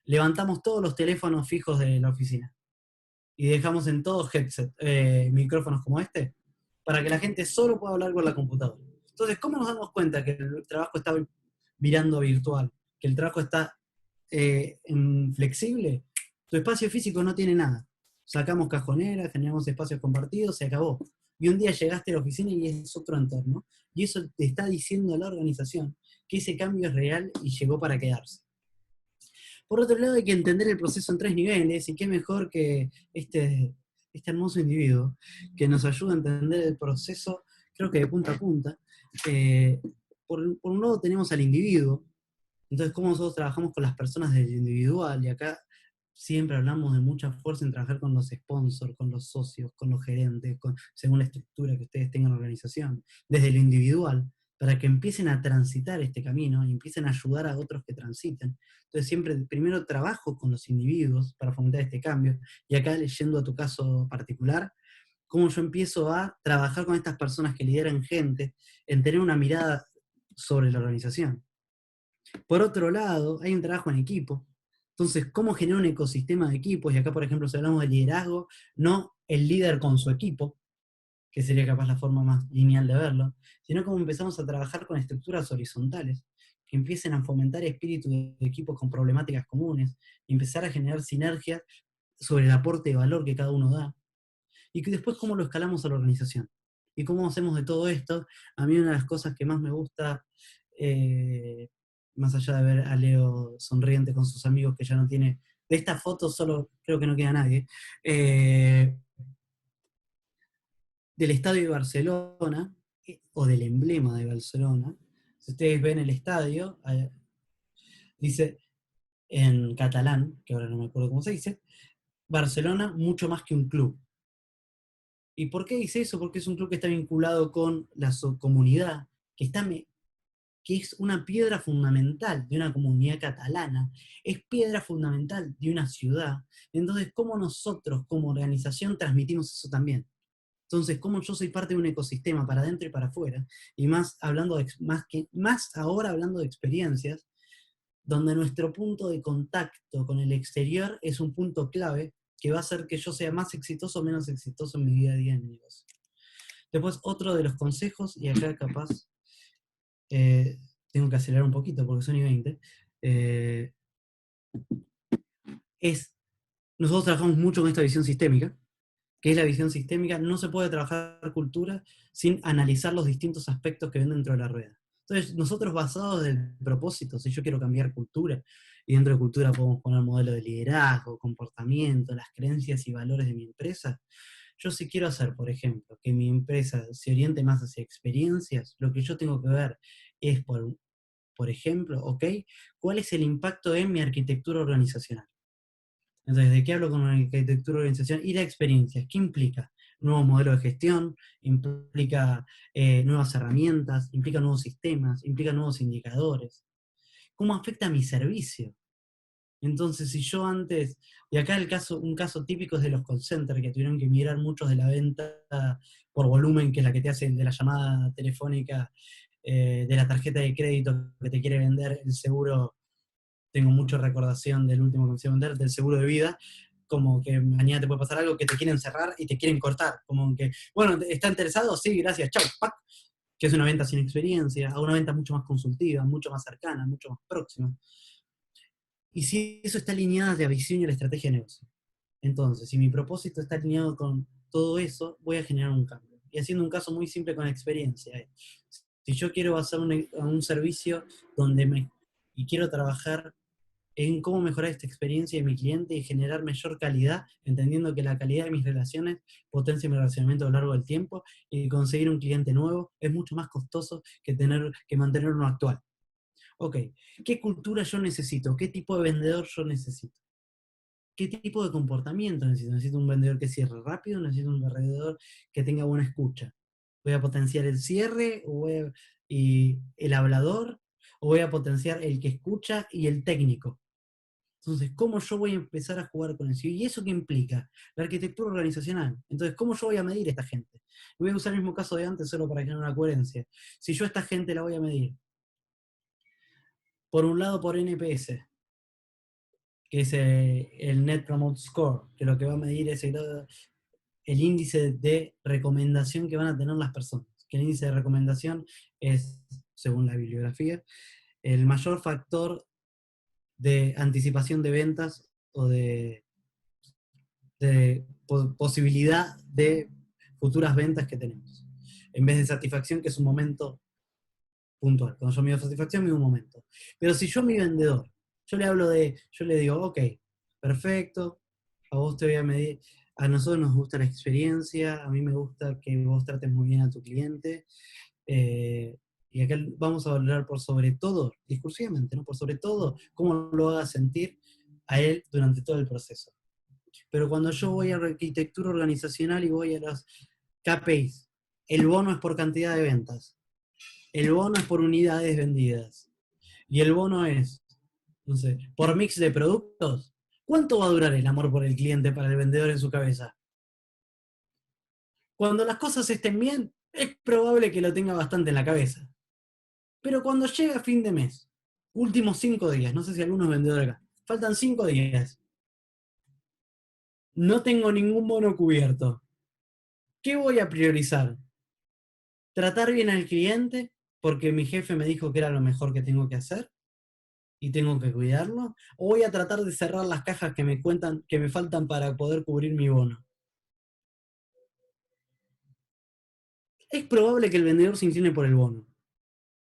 Speaker 2: levantamos todos los teléfonos fijos de la oficina. Y dejamos en todos headset, micrófonos como este, para que la gente solo pueda hablar con la computadora. Entonces, ¿cómo nos damos cuenta que el trabajo está virando virtual? Que el trabajo está flexible. Tu espacio físico no tiene nada. Sacamos cajoneras, generamos espacios compartidos, se acabó. Y un día llegaste a la oficina y es otro entorno. Y eso te está diciendo a la organización que ese cambio es real y llegó para quedarse. Por otro lado, hay que entender el proceso en 3 niveles, y qué mejor que este hermoso individuo que nos ayuda a entender el proceso, creo que de punta a punta. Por un lado tenemos al individuo, entonces cómo nosotros trabajamos con las personas del individual, y acá siempre hablamos de mucha fuerza en trabajar con los sponsors, con los socios, con los gerentes, según la estructura que ustedes tengan en la organización, desde lo individual, para que empiecen a transitar este camino y empiecen a ayudar a otros que transiten. Entonces siempre primero trabajo con los individuos para fomentar este cambio, y acá leyendo a tu caso particular, cómo yo empiezo a trabajar con estas personas que lideran gente, en tener una mirada sobre la organización. Por otro lado, hay un trabajo en equipo. Entonces, ¿cómo genera un ecosistema de equipos? Y acá, por ejemplo, si hablamos de liderazgo, no el líder con su equipo, que sería capaz la forma más lineal de verlo, sino cómo empezamos a trabajar con estructuras horizontales, que empiecen a fomentar espíritu de equipos con problemáticas comunes, y empezar a generar sinergias sobre el aporte de valor que cada uno da, y que después cómo lo escalamos a la organización. Y cómo hacemos de todo esto. A mí una de las cosas que más me gusta, más allá de ver a Leo sonriente con sus amigos que ya no tiene, de esta foto solo creo que no queda nadie, del estadio de Barcelona, o del emblema de Barcelona. Si ustedes ven el estadio, dice en catalán, que ahora no me acuerdo cómo se dice, Barcelona mucho más que un club. ¿Y por qué dice eso? Porque es un club que está vinculado con la comunidad, que es una piedra fundamental de una comunidad catalana, es piedra fundamental de una ciudad. Entonces, ¿cómo nosotros como organización transmitimos eso también? Entonces, ¿cómo yo soy parte de un ecosistema para adentro y para afuera? Y más ahora hablando de experiencias, donde nuestro punto de contacto con el exterior es un punto clave que va a hacer que yo sea más exitoso o menos exitoso en mi día a día en mi negocio. Después, otro de los consejos, y acá capaz tengo que acelerar un poquito porque son y 20, es, nosotros trabajamos mucho con esta visión sistémica, que es la visión sistémica. No se puede trabajar cultura sin analizar los distintos aspectos que ven dentro de la rueda. Entonces, nosotros basados en el propósito, si yo quiero cambiar cultura, y dentro de cultura podemos poner modelo de liderazgo, comportamiento, las creencias y valores de mi empresa. Yo si quiero hacer, por ejemplo, que mi empresa se oriente más hacia experiencias, lo que yo tengo que ver es, por ejemplo, ¿ok? ¿Cuál es el impacto en mi arquitectura organizacional? Entonces, ¿de qué hablo con una arquitectura de organización? Y la experiencia, ¿qué implica? Nuevos modelos de gestión, implica nuevas herramientas, implica nuevos sistemas, implica nuevos indicadores. ¿Cómo afecta a mi servicio? Entonces, si yo antes, y acá un caso típico es de los call centers, que tuvieron que migrar muchos de la venta por volumen, que es la que te hacen de la llamada telefónica, de la tarjeta de crédito que te quiere vender el seguro. Tengo mucha recordación del último que me hicieron vender, del seguro de vida, como que mañana te puede pasar algo, que te quieren cerrar y te quieren cortar, como que, bueno, ¿está interesado? Sí, gracias, chau, ¡pac! Que es una venta sin experiencia, a una venta mucho más consultiva, mucho más cercana, mucho más próxima. Y si eso está alineado a la visión y a la estrategia de negocio. Entonces, si mi propósito está alineado con todo eso, voy a generar un cambio. Y haciendo un caso muy simple con experiencia, si yo quiero hacer un servicio y quiero trabajar en cómo mejorar esta experiencia de mi cliente y generar mayor calidad, entendiendo que la calidad de mis relaciones potencia mi relacionamiento a lo largo del tiempo, y conseguir un cliente nuevo es mucho más costoso que mantener uno actual. Ok, ¿qué cultura yo necesito? ¿Qué tipo de vendedor yo necesito? ¿Qué tipo de comportamiento necesito? ¿Necesito un vendedor que cierre rápido? ¿Necesito un vendedor que tenga buena escucha? ¿Voy a potenciar el cierre y el hablador? ¿O voy a potenciar el que escucha y el técnico? Entonces, ¿cómo yo voy a empezar a jugar con eso? ¿Y eso qué implica? La arquitectura organizacional. Entonces, ¿cómo yo voy a medir a esta gente? Voy a usar el mismo caso de antes solo para generar una coherencia. Si yo a esta gente la voy a medir, por un lado por NPS, que es el Net Promote Score, que lo que va a medir es el índice de recomendación que van a tener las personas. Que el índice de recomendación es, según la bibliografía, el mayor factor de anticipación de ventas o de posibilidad de futuras ventas que tenemos. En vez de satisfacción, que es un momento puntual. Cuando yo mido satisfacción, mido un momento. Pero si yo a mi vendedor, yo le digo, ok, perfecto, a vos te voy a medir, a nosotros nos gusta la experiencia, a mí me gusta que vos trates muy bien a tu cliente, y acá vamos a valorar por sobre todo, discursivamente, ¿no? Por sobre todo, cómo lo haga sentir a él durante todo el proceso. Pero cuando yo voy a arquitectura organizacional y voy a los KPIs, el bono es por cantidad de ventas, el bono es por unidades vendidas, y el bono es, no sé, por mix de productos, ¿cuánto va a durar el amor por el cliente para el vendedor en su cabeza? Cuando las cosas estén bien, es probable que lo tenga bastante en la cabeza. Pero cuando llega fin de mes, últimos 5 días, no sé si algunos vendedores acá, faltan 5 días, no tengo ningún bono cubierto. ¿Qué voy a priorizar? ¿Tratar bien al cliente porque mi jefe me dijo que era lo mejor que tengo que hacer y tengo que cuidarlo? ¿O voy a tratar de cerrar las cajas que me cuentan, que me faltan para poder cubrir mi bono? Es probable que el vendedor se incline por el bono.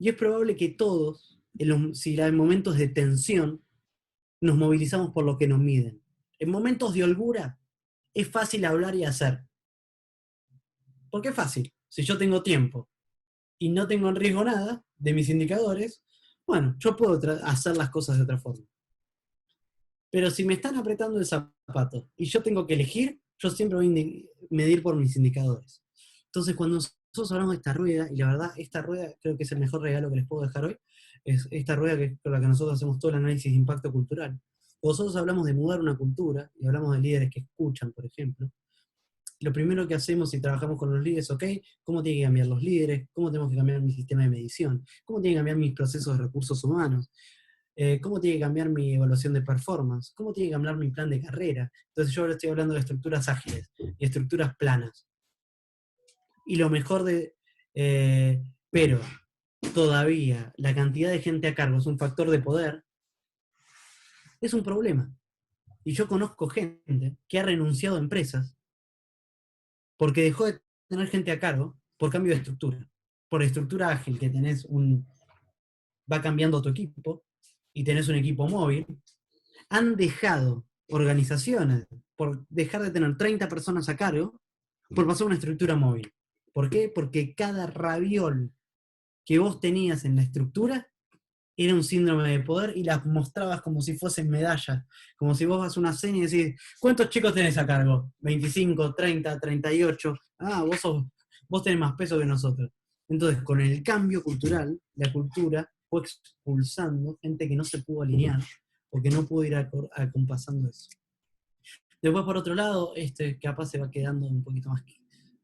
Speaker 2: Y es probable que todos, si hay momentos de tensión, nos movilizamos por lo que nos miden. En momentos de holgura, es fácil hablar y hacer. ¿Por qué es fácil? Si yo tengo tiempo y no tengo en riesgo nada de mis indicadores, bueno, yo puedo hacer las cosas de otra forma. Pero si me están apretando el zapato y yo tengo que elegir, yo siempre voy a medir por mis indicadores. Entonces, cuando nosotros hablamos de esta rueda, y la verdad, esta rueda creo que es el mejor regalo que les puedo dejar hoy, es esta rueda con la que nosotros hacemos todo el análisis de impacto cultural. Nosotros hablamos de mudar una cultura, y hablamos de líderes que escuchan, por ejemplo. Lo primero que hacemos si trabajamos con los líderes, ok, ¿cómo tienen que cambiar los líderes? ¿Cómo tenemos que cambiar mi sistema de medición? ¿Cómo tienen que cambiar mis procesos de recursos humanos? ¿Cómo tiene que cambiar mi evaluación de performance? ¿Cómo tiene que cambiar mi plan de carrera? Entonces yo ahora estoy hablando de estructuras ágiles y estructuras planas. Y lo mejor pero todavía la cantidad de gente a cargo es un factor de poder, es un problema. Y yo conozco gente que ha renunciado a empresas porque dejó de tener gente a cargo por cambio de estructura. Por estructura ágil, que va cambiando tu equipo y tenés un equipo móvil, han dejado organizaciones por dejar de tener 30 personas a cargo por pasar a una estructura móvil. ¿Por qué? Porque cada raviol que vos tenías en la estructura era un síndrome de poder y las mostrabas como si fuesen medallas, como si vos vas a una cena y decís, ¿cuántos chicos tenés a cargo? 25, 30, 38, vos tenés más peso que nosotros. Entonces, con el cambio cultural, la cultura fue expulsando gente que no se pudo alinear o que no pudo ir acompasando eso. Después, por otro lado, capaz se va quedando un poquito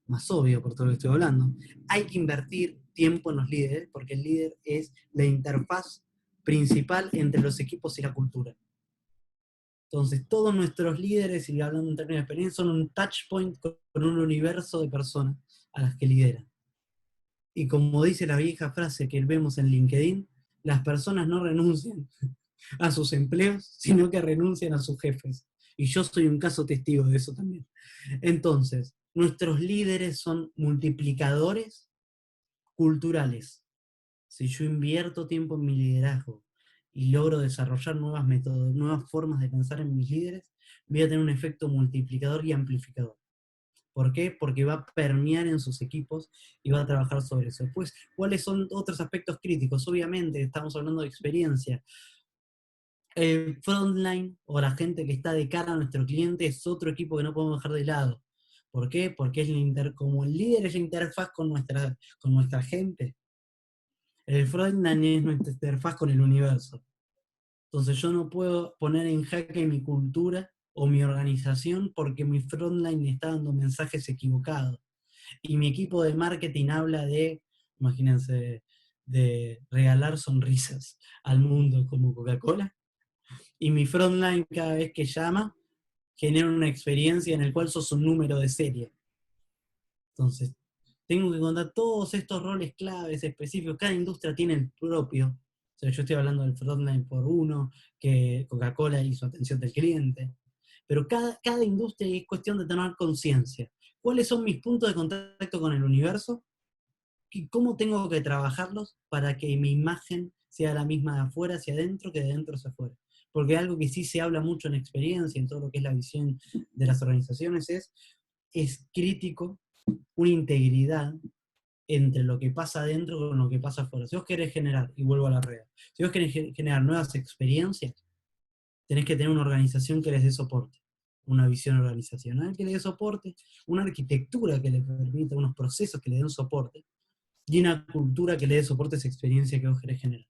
Speaker 2: más obvio por todo lo que estoy hablando. Hay que invertir tiempo en los líderes, porque el líder es la interfaz principal entre los equipos y la cultura. Entonces, todos nuestros líderes, y hablando en términos de experiencia, son un touch point con un universo de personas a las que lideran. Y como dice la vieja frase que vemos en LinkedIn, las personas no renuncian a sus empleos, sino que renuncian a sus jefes. Y yo soy un caso testigo de eso también. Entonces, nuestros líderes son multiplicadores culturales. Si yo invierto tiempo en mi liderazgo y logro desarrollar nuevas métodos, nuevas formas de pensar en mis líderes, voy a tener un efecto multiplicador y amplificador. ¿Por qué? Porque va a permear en sus equipos y va a trabajar sobre eso. Después, ¿cuáles son otros aspectos críticos? Obviamente, estamos hablando de experiencia. El frontline o la gente que está de cara a nuestro cliente es otro equipo que no podemos dejar de lado. ¿Por qué? Porque como el líder es la interfaz con nuestra gente, el frontline es nuestra interfaz con el universo. Entonces yo no puedo poner en jaque mi cultura o mi organización porque mi frontline está dando mensajes equivocados. Y mi equipo de marketing habla imagínense, de regalar sonrisas al mundo como Coca-Cola. Y mi frontline cada vez que llama genera una experiencia en la cual sos un número de serie. Entonces, tengo que contar todos estos roles claves específicos. Cada industria tiene el propio. O sea, yo estoy hablando del frontline por uno, que Coca-Cola y su atención del cliente. pero cada industria es cuestión de tener conciencia. ¿Cuáles son mis puntos de contacto con el universo? ¿Y cómo tengo que trabajarlos para que mi imagen sea la misma de afuera hacia adentro que de adentro hacia afuera? Porque algo que sí se habla mucho en experiencia, en todo lo que es la visión de las organizaciones, es crítico una integridad entre lo que pasa adentro con lo que pasa afuera. Si vos querés generar, y vuelvo a la rueda, si vos querés generar nuevas experiencias, tenés que tener una organización que les dé soporte, una visión organizacional que le dé soporte, una arquitectura que le permita, unos procesos que le den soporte, y una cultura que le dé soporte a esa experiencia que vos querés generar.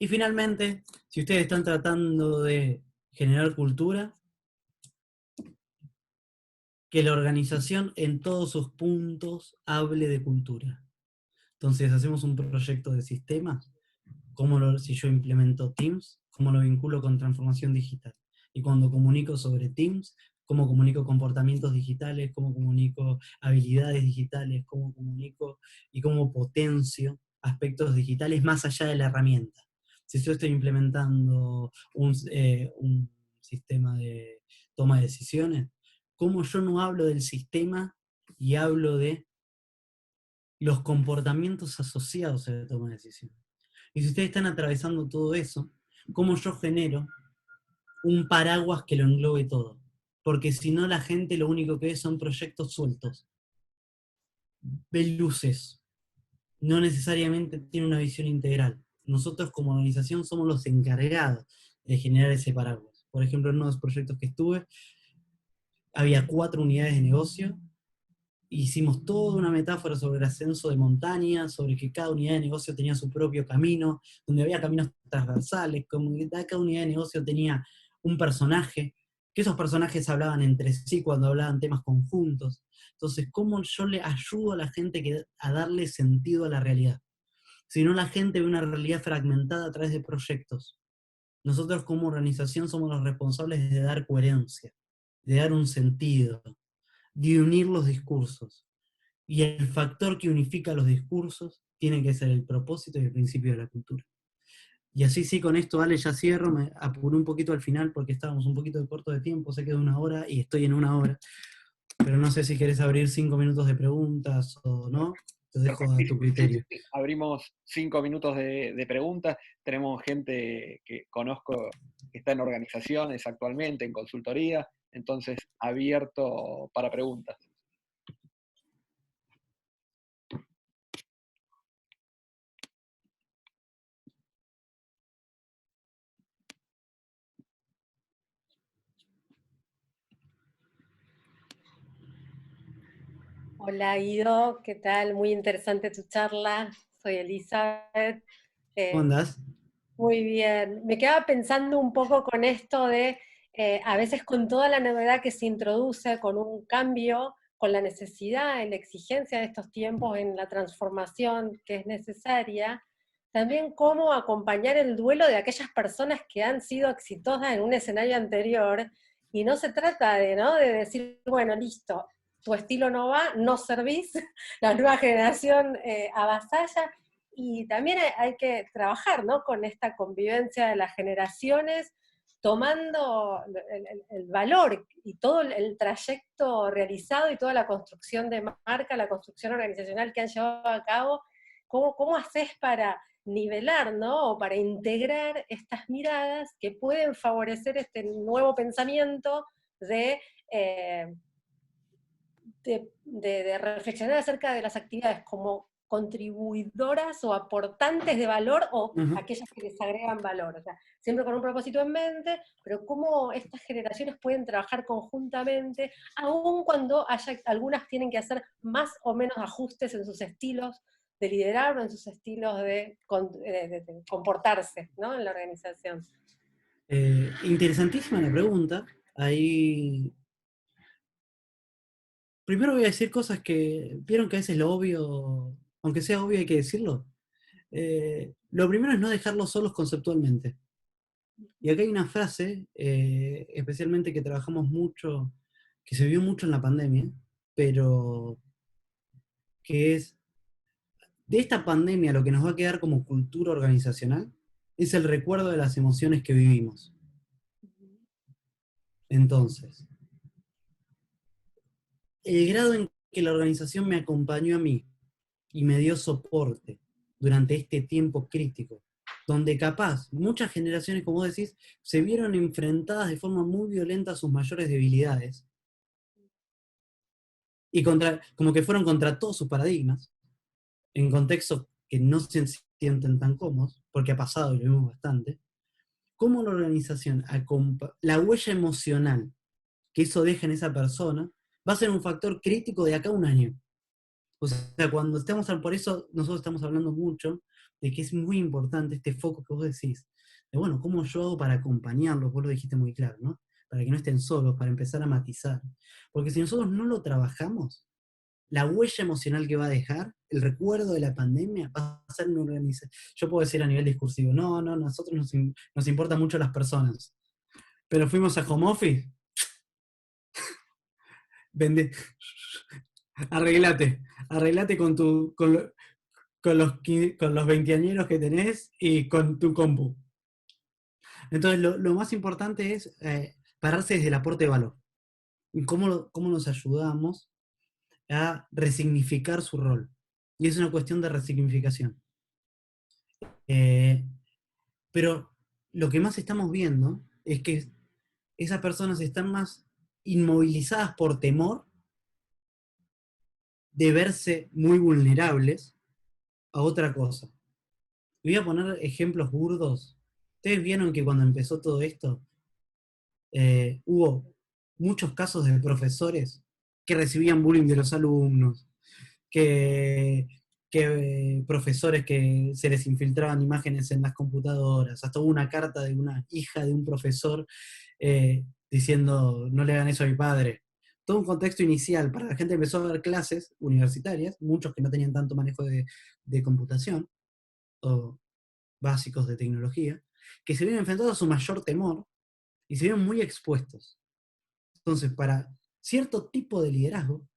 Speaker 2: Y finalmente, si ustedes están tratando de generar cultura, que la organización en todos sus puntos hable de cultura. Entonces hacemos un proyecto de sistemas, si yo implemento Teams, cómo lo vinculo con transformación digital. Y cuando comunico sobre Teams, cómo comunico comportamientos digitales, cómo comunico habilidades digitales, cómo comunico y cómo potencio aspectos digitales más allá de la herramienta. Si yo estoy implementando un sistema de toma de decisiones, cómo yo no hablo del sistema y hablo de los comportamientos asociados a la toma de decisiones. Y si ustedes están atravesando todo eso, ¿cómo yo genero un paraguas que lo englobe todo? Porque si no, la gente lo único que ve son proyectos sueltos. Ve luces. No necesariamente tiene una visión integral. Nosotros como organización somos los encargados de generar ese paraguas. Por ejemplo, en uno de los proyectos que estuve, había 4 unidades de negocio. Hicimos toda una metáfora sobre el ascenso de montañas, sobre que cada unidad de negocio tenía su propio camino, donde había caminos transversales, como que cada unidad de negocio tenía un personaje, que esos personajes hablaban entre sí cuando hablaban temas conjuntos. Entonces, ¿cómo yo le ayudo a la gente a darle sentido a la realidad? Si no, la gente ve una realidad fragmentada a través de proyectos. Nosotros como organización somos los responsables de dar coherencia, de dar un sentido, de unir los discursos. Y el factor que unifica los discursos tiene que ser el propósito y el principio de la cultura. Y así sí, con esto, Ale, ya cierro, me apuré un poquito al final porque estábamos un poquito de corto de tiempo, sé que de 1 hora y estoy en 1 hora, pero no sé si querés abrir 5 minutos de preguntas o no, te dejo a tu criterio.
Speaker 1: Sí. Abrimos 5 minutos de preguntas, tenemos gente que conozco que está en organizaciones actualmente, en consultoría, entonces abierto para preguntas.
Speaker 4: Hola Guido, ¿qué tal? Muy interesante tu charla. Soy Elizabeth.
Speaker 2: ¿Cómo andás?
Speaker 4: Muy bien. Me quedaba pensando un poco con esto de, a veces con toda la novedad que se introduce, con un cambio, con la necesidad y la exigencia de estos tiempos en la transformación que es necesaria, también cómo acompañar el duelo de aquellas personas que han sido exitosas en un escenario anterior, y no se trata de, ¿no?, de decir, bueno, listo, tu estilo no va, no servís, la nueva generación avasalla, y también hay que trabajar, ¿no?, con esta convivencia de las generaciones, tomando el valor y todo el trayecto realizado y toda la construcción de marca, la construcción organizacional que han llevado a cabo. ¿Cómo haces para nivelar, ¿no?, o para integrar estas miradas que pueden favorecer este nuevo pensamiento de, de reflexionar acerca de las actividades como contribuidoras o aportantes de valor, o aquellas que les agregan valor? O sea, siempre con un propósito en mente, pero cómo estas generaciones pueden trabajar conjuntamente, aun cuando algunas tienen que hacer más o menos ajustes en sus estilos de liderar o en sus estilos de comportarse, ¿no?, en la organización.
Speaker 2: Interesantísima la pregunta. Ahí primero voy a decir cosas que vieron que a veces lo obvio, aunque sea obvio hay que decirlo. Lo primero es no dejarlos solos conceptualmente. Y acá hay una frase, especialmente que trabajamos mucho, que se vio mucho en la pandemia, pero que es, de esta pandemia lo que nos va a quedar como cultura organizacional es el recuerdo de las emociones que vivimos. Entonces, el grado en que la organización me acompañó a mí y me dio soporte durante este tiempo crítico, donde capaz muchas generaciones, como vos decís, se vieron enfrentadas de forma muy violenta a sus mayores debilidades, y como que fueron contra todos sus paradigmas, en contextos que no se sienten tan cómodos, porque ha pasado y lo vimos bastante. Cómo la organización, la huella emocional que eso deja en esa persona, va a ser un factor crítico de acá a un año. O sea, cuando estamos, por eso nosotros estamos hablando mucho de que es muy importante este foco que vos decís, de bueno, ¿cómo yo hago para acompañarlos? Vos lo dijiste muy claro, ¿no? Para que no estén solos, para empezar a matizar. Porque si nosotros no lo trabajamos, la huella emocional que va a dejar, el recuerdo de la pandemia, va a ser una organización. Yo puedo decir a nivel discursivo, no, nosotros nos importan mucho las personas. Pero fuimos a home office, vende, arreglate con los veinteañeros que tenés y con tu compu. Entonces, lo más importante es pararse desde el aporte de valor. Y cómo nos ayudamos a resignificar su rol. Y es una cuestión de resignificación. Pero lo que más estamos viendo es que esas personas están más inmovilizadas por temor de verse muy vulnerables a otra cosa. Voy a poner ejemplos burdos. Ustedes vieron que cuando empezó todo esto, hubo muchos casos de profesores que recibían bullying de los alumnos, que profesores que se les infiltraban imágenes en las computadoras, hasta hubo una carta de una hija de un profesor diciendo no le hagan eso a mi padre. Todo un contexto inicial para la gente empezó a dar clases universitarias, muchos que no tenían tanto manejo de computación o básicos de tecnología, que se vieron enfrentados a su mayor temor y se vieron muy expuestos. Entonces, para cierto tipo de liderazgo,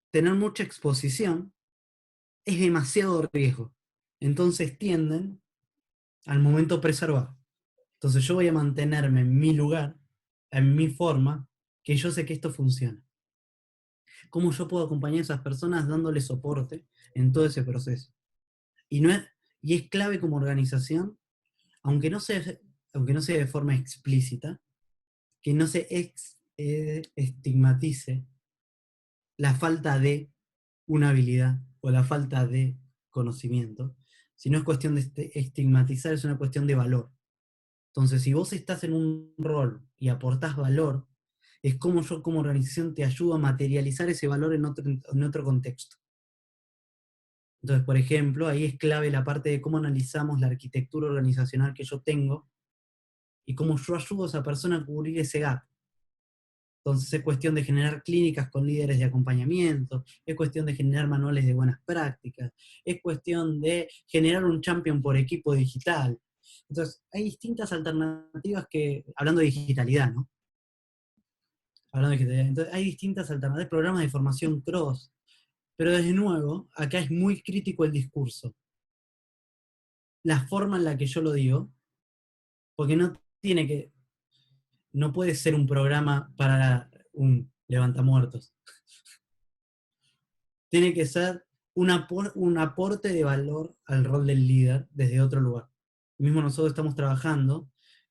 Speaker 2: tener mucha exposición es demasiado riesgo. Entonces tienden al momento preservar. Entonces yo voy a mantenerme en mi lugar, en mi forma, que yo sé que esto funciona. ¿Cómo yo puedo acompañar a esas personas dándole soporte en todo ese proceso? Y es clave como organización, aunque no sea de forma explícita, que no se estigmatice la falta de una habilidad o la falta de conocimiento, si no es cuestión de estigmatizar, es una cuestión de valor. Entonces, si vos estás en un rol y aportás valor, es como yo como organización te ayudo a materializar ese valor en otro contexto. Entonces, por ejemplo, ahí es clave la parte de cómo analizamos la arquitectura organizacional que yo tengo y cómo yo ayudo a esa persona a cubrir ese gap. Entonces es cuestión de generar clínicas con líderes de acompañamiento, es cuestión de generar manuales de buenas prácticas, es cuestión de generar un champion por equipo digital. Entonces hay distintas alternativas hablando de digitalidad, ¿no? Hablando de digitalidad. Entonces hay distintas alternativas, programas de formación cross, pero desde nuevo, acá es muy crítico el discurso. La forma en la que yo lo digo, porque no puede ser un programa para un levantamuertos. Tiene que ser un aporte de valor al rol del líder desde otro lugar. Mismo nosotros estamos trabajando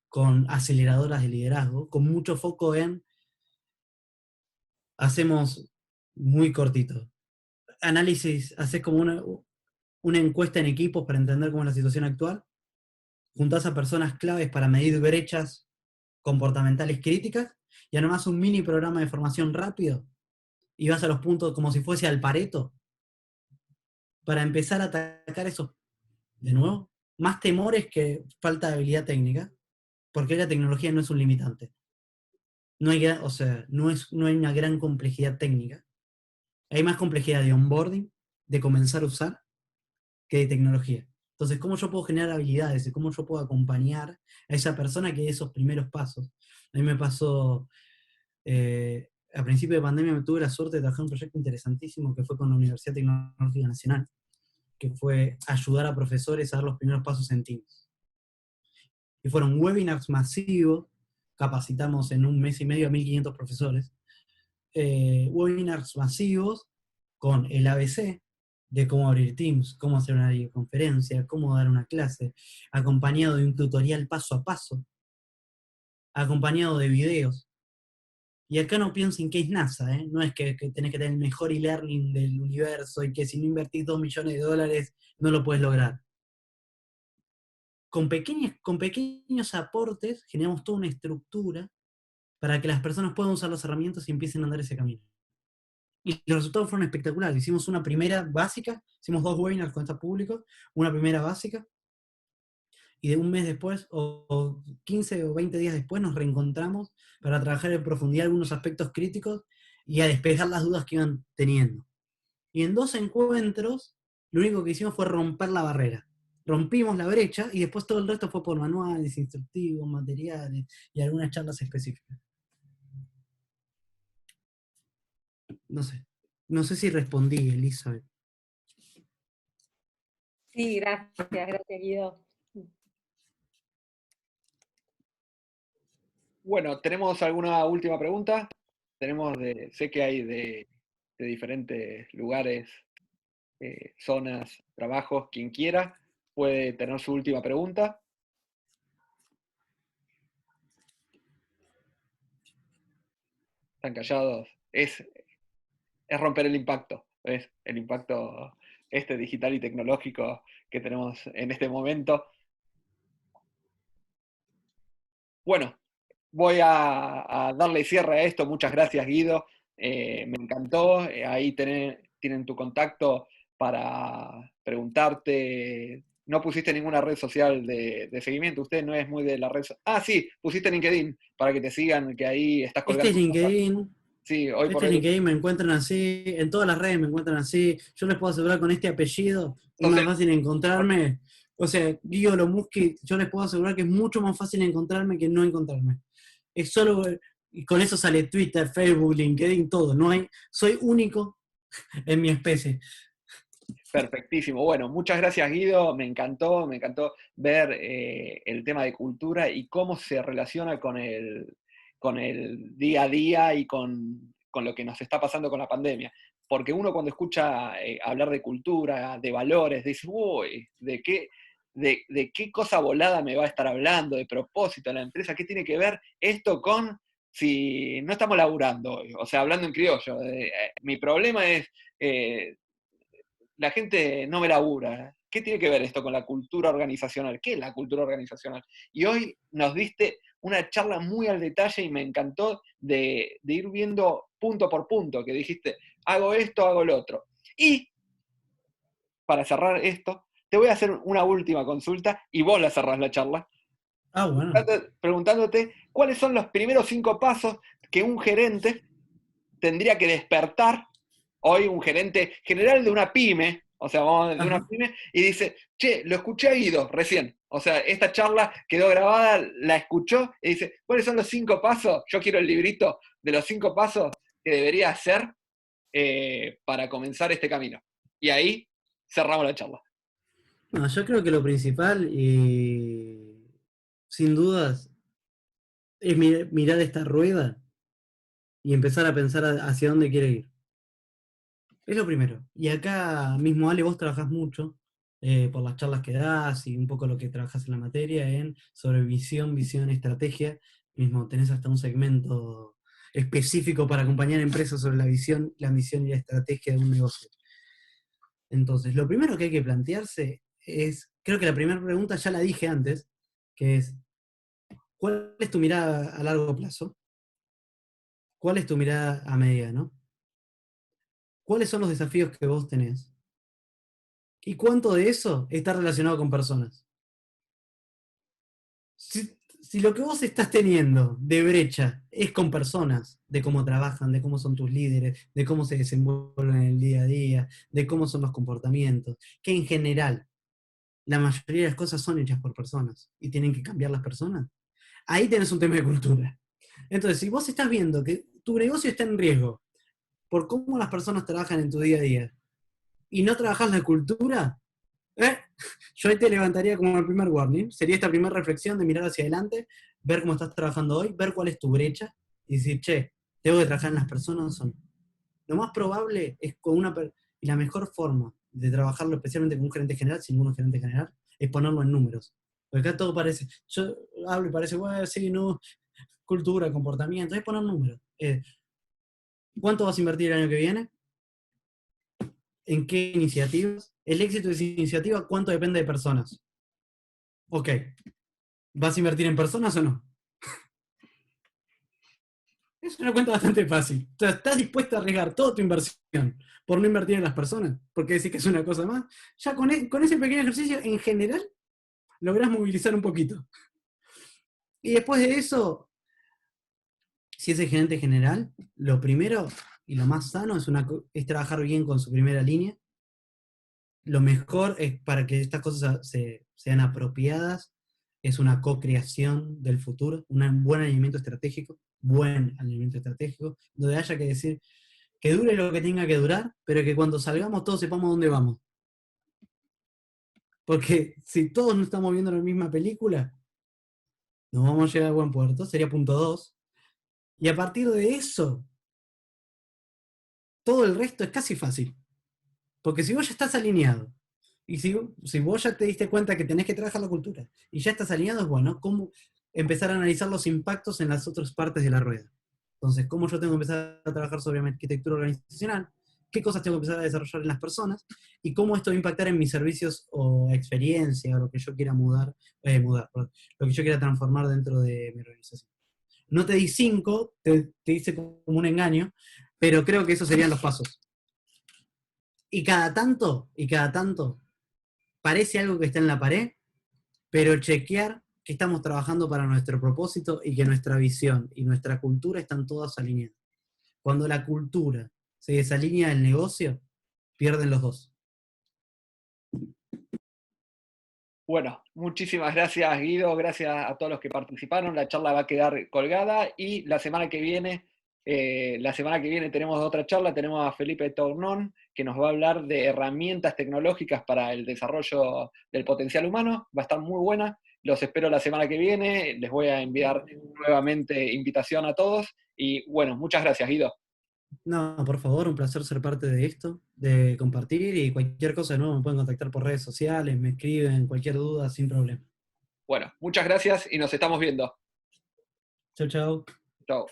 Speaker 2: con aceleradoras de liderazgo, con mucho foco hacemos muy cortito, análisis, haces como una encuesta en equipos para entender cómo es la situación actual, juntás a personas claves para medir brechas comportamentales críticas, y además un mini programa de formación rápido, y vas a los puntos como si fuese al Pareto, para empezar a atacar esos, de nuevo, más temores que falta de habilidad técnica, porque la tecnología no es un limitante. No hay una gran complejidad técnica. Hay más complejidad de onboarding, de comenzar a usar, que de tecnología. Entonces, ¿cómo yo puedo generar habilidades y cómo yo puedo acompañar a esa persona que dé esos primeros pasos? A mí me pasó, a principio de pandemia me tuve la suerte de trabajar en un proyecto interesantísimo que fue con la Universidad Tecnológica Nacional, que fue ayudar a profesores a dar los primeros pasos en Teams. Y fueron webinars masivos, capacitamos en un mes y medio a 1.500 profesores. Webinars masivos con el ABC de cómo abrir Teams, cómo hacer una videoconferencia, cómo dar una clase, acompañado de un tutorial paso a paso, acompañado de videos. Y acá no piensen que es NASA, ¿eh? No es que tenés que tener el mejor e-learning del universo y que si no invertís $2 millones no lo puedes lograr. Con pequeños aportes generamos toda una estructura para que las personas puedan usar las herramientas y empiecen a andar ese camino. Y los resultados fueron espectaculares. Hicimos una primera básica, hicimos 2 webinars con esta público, una primera básica, y de un mes después, o 15 o 20 días después, nos reencontramos para trabajar en profundidad algunos aspectos críticos y a despejar las dudas que iban teniendo. Y en 2 encuentros, lo único que hicimos fue romper la barrera. Rompimos la brecha y después todo el resto fue por manuales, instructivos, materiales y algunas charlas específicas. No sé si respondí, Elizabeth.
Speaker 4: Sí, gracias Guido.
Speaker 1: Bueno, ¿tenemos alguna última pregunta? Sé que hay de diferentes lugares, zonas, trabajos, quien quiera puede tener su última pregunta. Están callados. Es romper el impacto, ¿ves? El impacto digital y tecnológico que tenemos en este momento. Bueno, voy a darle cierre a esto. Muchas gracias, Guido. Me encantó. Ahí tienen tu contacto para preguntarte. No pusiste ninguna red social de seguimiento. Usted no es muy de la red social. Ah, sí, pusiste LinkedIn para que te sigan, que ahí estás colgando.
Speaker 2: Este es LinkedIn.
Speaker 1: Sí, hoy por
Speaker 2: Este
Speaker 1: hoy.
Speaker 2: LinkedIn me encuentran así, en todas las redes me encuentran así. Yo les puedo asegurar con este apellido, es más fácil encontrarme. O sea, Guido Lomuski, yo les puedo asegurar que es mucho más fácil encontrarme que no encontrarme. Es solo, y con eso sale Twitter, Facebook, LinkedIn, todo. Soy único en mi especie.
Speaker 1: Perfectísimo. Bueno, muchas gracias, Guido. Me encantó ver el tema de cultura y cómo se relaciona con el día a día y con lo que nos está pasando con la pandemia. Porque uno cuando escucha hablar de cultura, de valores, dice, uy, ¿de qué cosa volada me va a estar hablando? ¿De propósito de la empresa? ¿Qué tiene que ver esto con si no estamos laburando hoy? O sea, hablando en criollo. Mi problema es... la gente no me labura. ¿Qué tiene que ver esto con la cultura organizacional? ¿Qué es la cultura organizacional? Y hoy nos diste una charla muy al detalle y me encantó de ir viendo punto por punto, que dijiste, hago esto, hago lo otro. Y para cerrar esto, te voy a hacer una última consulta y vos la cerrás la charla.
Speaker 2: Ah, bueno.
Speaker 1: Preguntándote cuáles son los primeros 5 pasos que un gerente tendría que despertar. Hoy un gerente general de una pyme, o sea, vamos de una pyme, y dice, che, lo escuché a Guido recién. O sea, esta charla quedó grabada, la escuchó, y dice, ¿cuáles son los 5 pasos? Yo quiero el librito de los 5 pasos que debería hacer para comenzar este camino. Y ahí cerramos la charla.
Speaker 2: No, yo creo que lo principal, sin dudas, es mirar esta rueda y empezar a pensar hacia dónde quiere ir. Es lo primero. Y acá mismo, Ale, vos trabajás mucho por las charlas que das y un poco lo que trabajás en la materia sobre visión, estrategia. Mismo tenés hasta un segmento específico para acompañar a empresas sobre la visión, la misión y la estrategia de un negocio. Entonces, lo primero que hay que plantearse es, creo que la primera pregunta ya la dije antes, que es, ¿cuál es tu mirada a largo plazo? ¿Cuál es tu mirada a mediano? ¿Cuáles son los desafíos que vos tenés? ¿Y cuánto de eso está relacionado con personas? Si lo que vos estás teniendo de brecha es con personas, de cómo trabajan, de cómo son tus líderes, de cómo se desenvuelven en el día a día, de cómo son los comportamientos, que en general la mayoría de las cosas son hechas por personas y tienen que cambiar las personas, ahí tenés un tema de cultura. Entonces, si vos estás viendo que tu negocio está en riesgo por cómo las personas trabajan en tu día a día y no trabajás la cultura, ¿Eh? Yo ahí te levantaría como el primer warning. Sería esta primera reflexión de mirar hacia adelante, ver cómo estás trabajando hoy, ver cuál es tu brecha y decir, che, ¿tengo que trabajar en las personas o no? Lo más probable es con y la mejor forma de trabajarlo, especialmente con un gerente general, sin un gerente general, es ponerlo en números. Porque acá todo parece, yo hablo y parece, bueno, sí, no, cultura, comportamiento, es poner números. ¿Cuánto vas a invertir el año que viene? ¿En qué iniciativas? El éxito de esa iniciativa, ¿cuánto depende de personas? Ok, ¿vas a invertir en personas o no? Es una cuenta bastante fácil. O sea, ¿estás dispuesto a arriesgar toda tu inversión por no invertir en las personas? Porque decís que es una cosa más. Ya con ese pequeño ejercicio, en general, lográs movilizar un poquito. Y después de eso, si es el gerente general, lo primero y lo más sano es trabajar bien con su primera línea. Lo mejor es para que estas cosas sean apropiadas, es una co-creación del futuro, un buen alineamiento estratégico, donde haya que decir que dure lo que tenga que durar, pero que cuando salgamos todos sepamos dónde vamos. Porque si todos no estamos viendo la misma película, no vamos a llegar a buen puerto, sería punto 2. Y a partir de eso, todo el resto es casi fácil. Porque si vos ya estás alineado, y si vos ya te diste cuenta que tenés que trabajar la cultura, y ya estás alineado, es bueno, ¿cómo empezar a analizar los impactos en las otras partes de la rueda? Entonces, ¿cómo yo tengo que empezar a trabajar sobre mi arquitectura organizacional? ¿Qué cosas tengo que empezar a desarrollar en las personas? ¿Y cómo esto va a impactar en mis servicios o experiencia, o lo que yo quiera perdón, lo que yo quiera transformar dentro de mi organización? No te di 5, te hice como un engaño, pero creo que esos serían los pasos. Y cada tanto, parece algo que está en la pared, pero chequear que estamos trabajando para nuestro propósito y que nuestra visión y nuestra cultura están todas alineadas. Cuando la cultura se desalinea del negocio, pierden los dos.
Speaker 1: Bueno, muchísimas gracias Guido, gracias a todos los que participaron. La charla va a quedar colgada y la semana que viene tenemos otra charla, tenemos a Felipe Tournón, que nos va a hablar de herramientas tecnológicas para el desarrollo del potencial humano. Va a estar muy buena. Los espero la semana que viene. Les voy a enviar nuevamente invitación a todos. Y bueno, muchas gracias, Guido.
Speaker 2: No, por favor, un placer ser parte de esto, de compartir, y cualquier cosa de nuevo me pueden contactar por redes sociales, me escriben, cualquier duda, sin problema.
Speaker 1: Bueno, muchas gracias y nos estamos viendo.
Speaker 2: Chau, chau.
Speaker 1: Chao.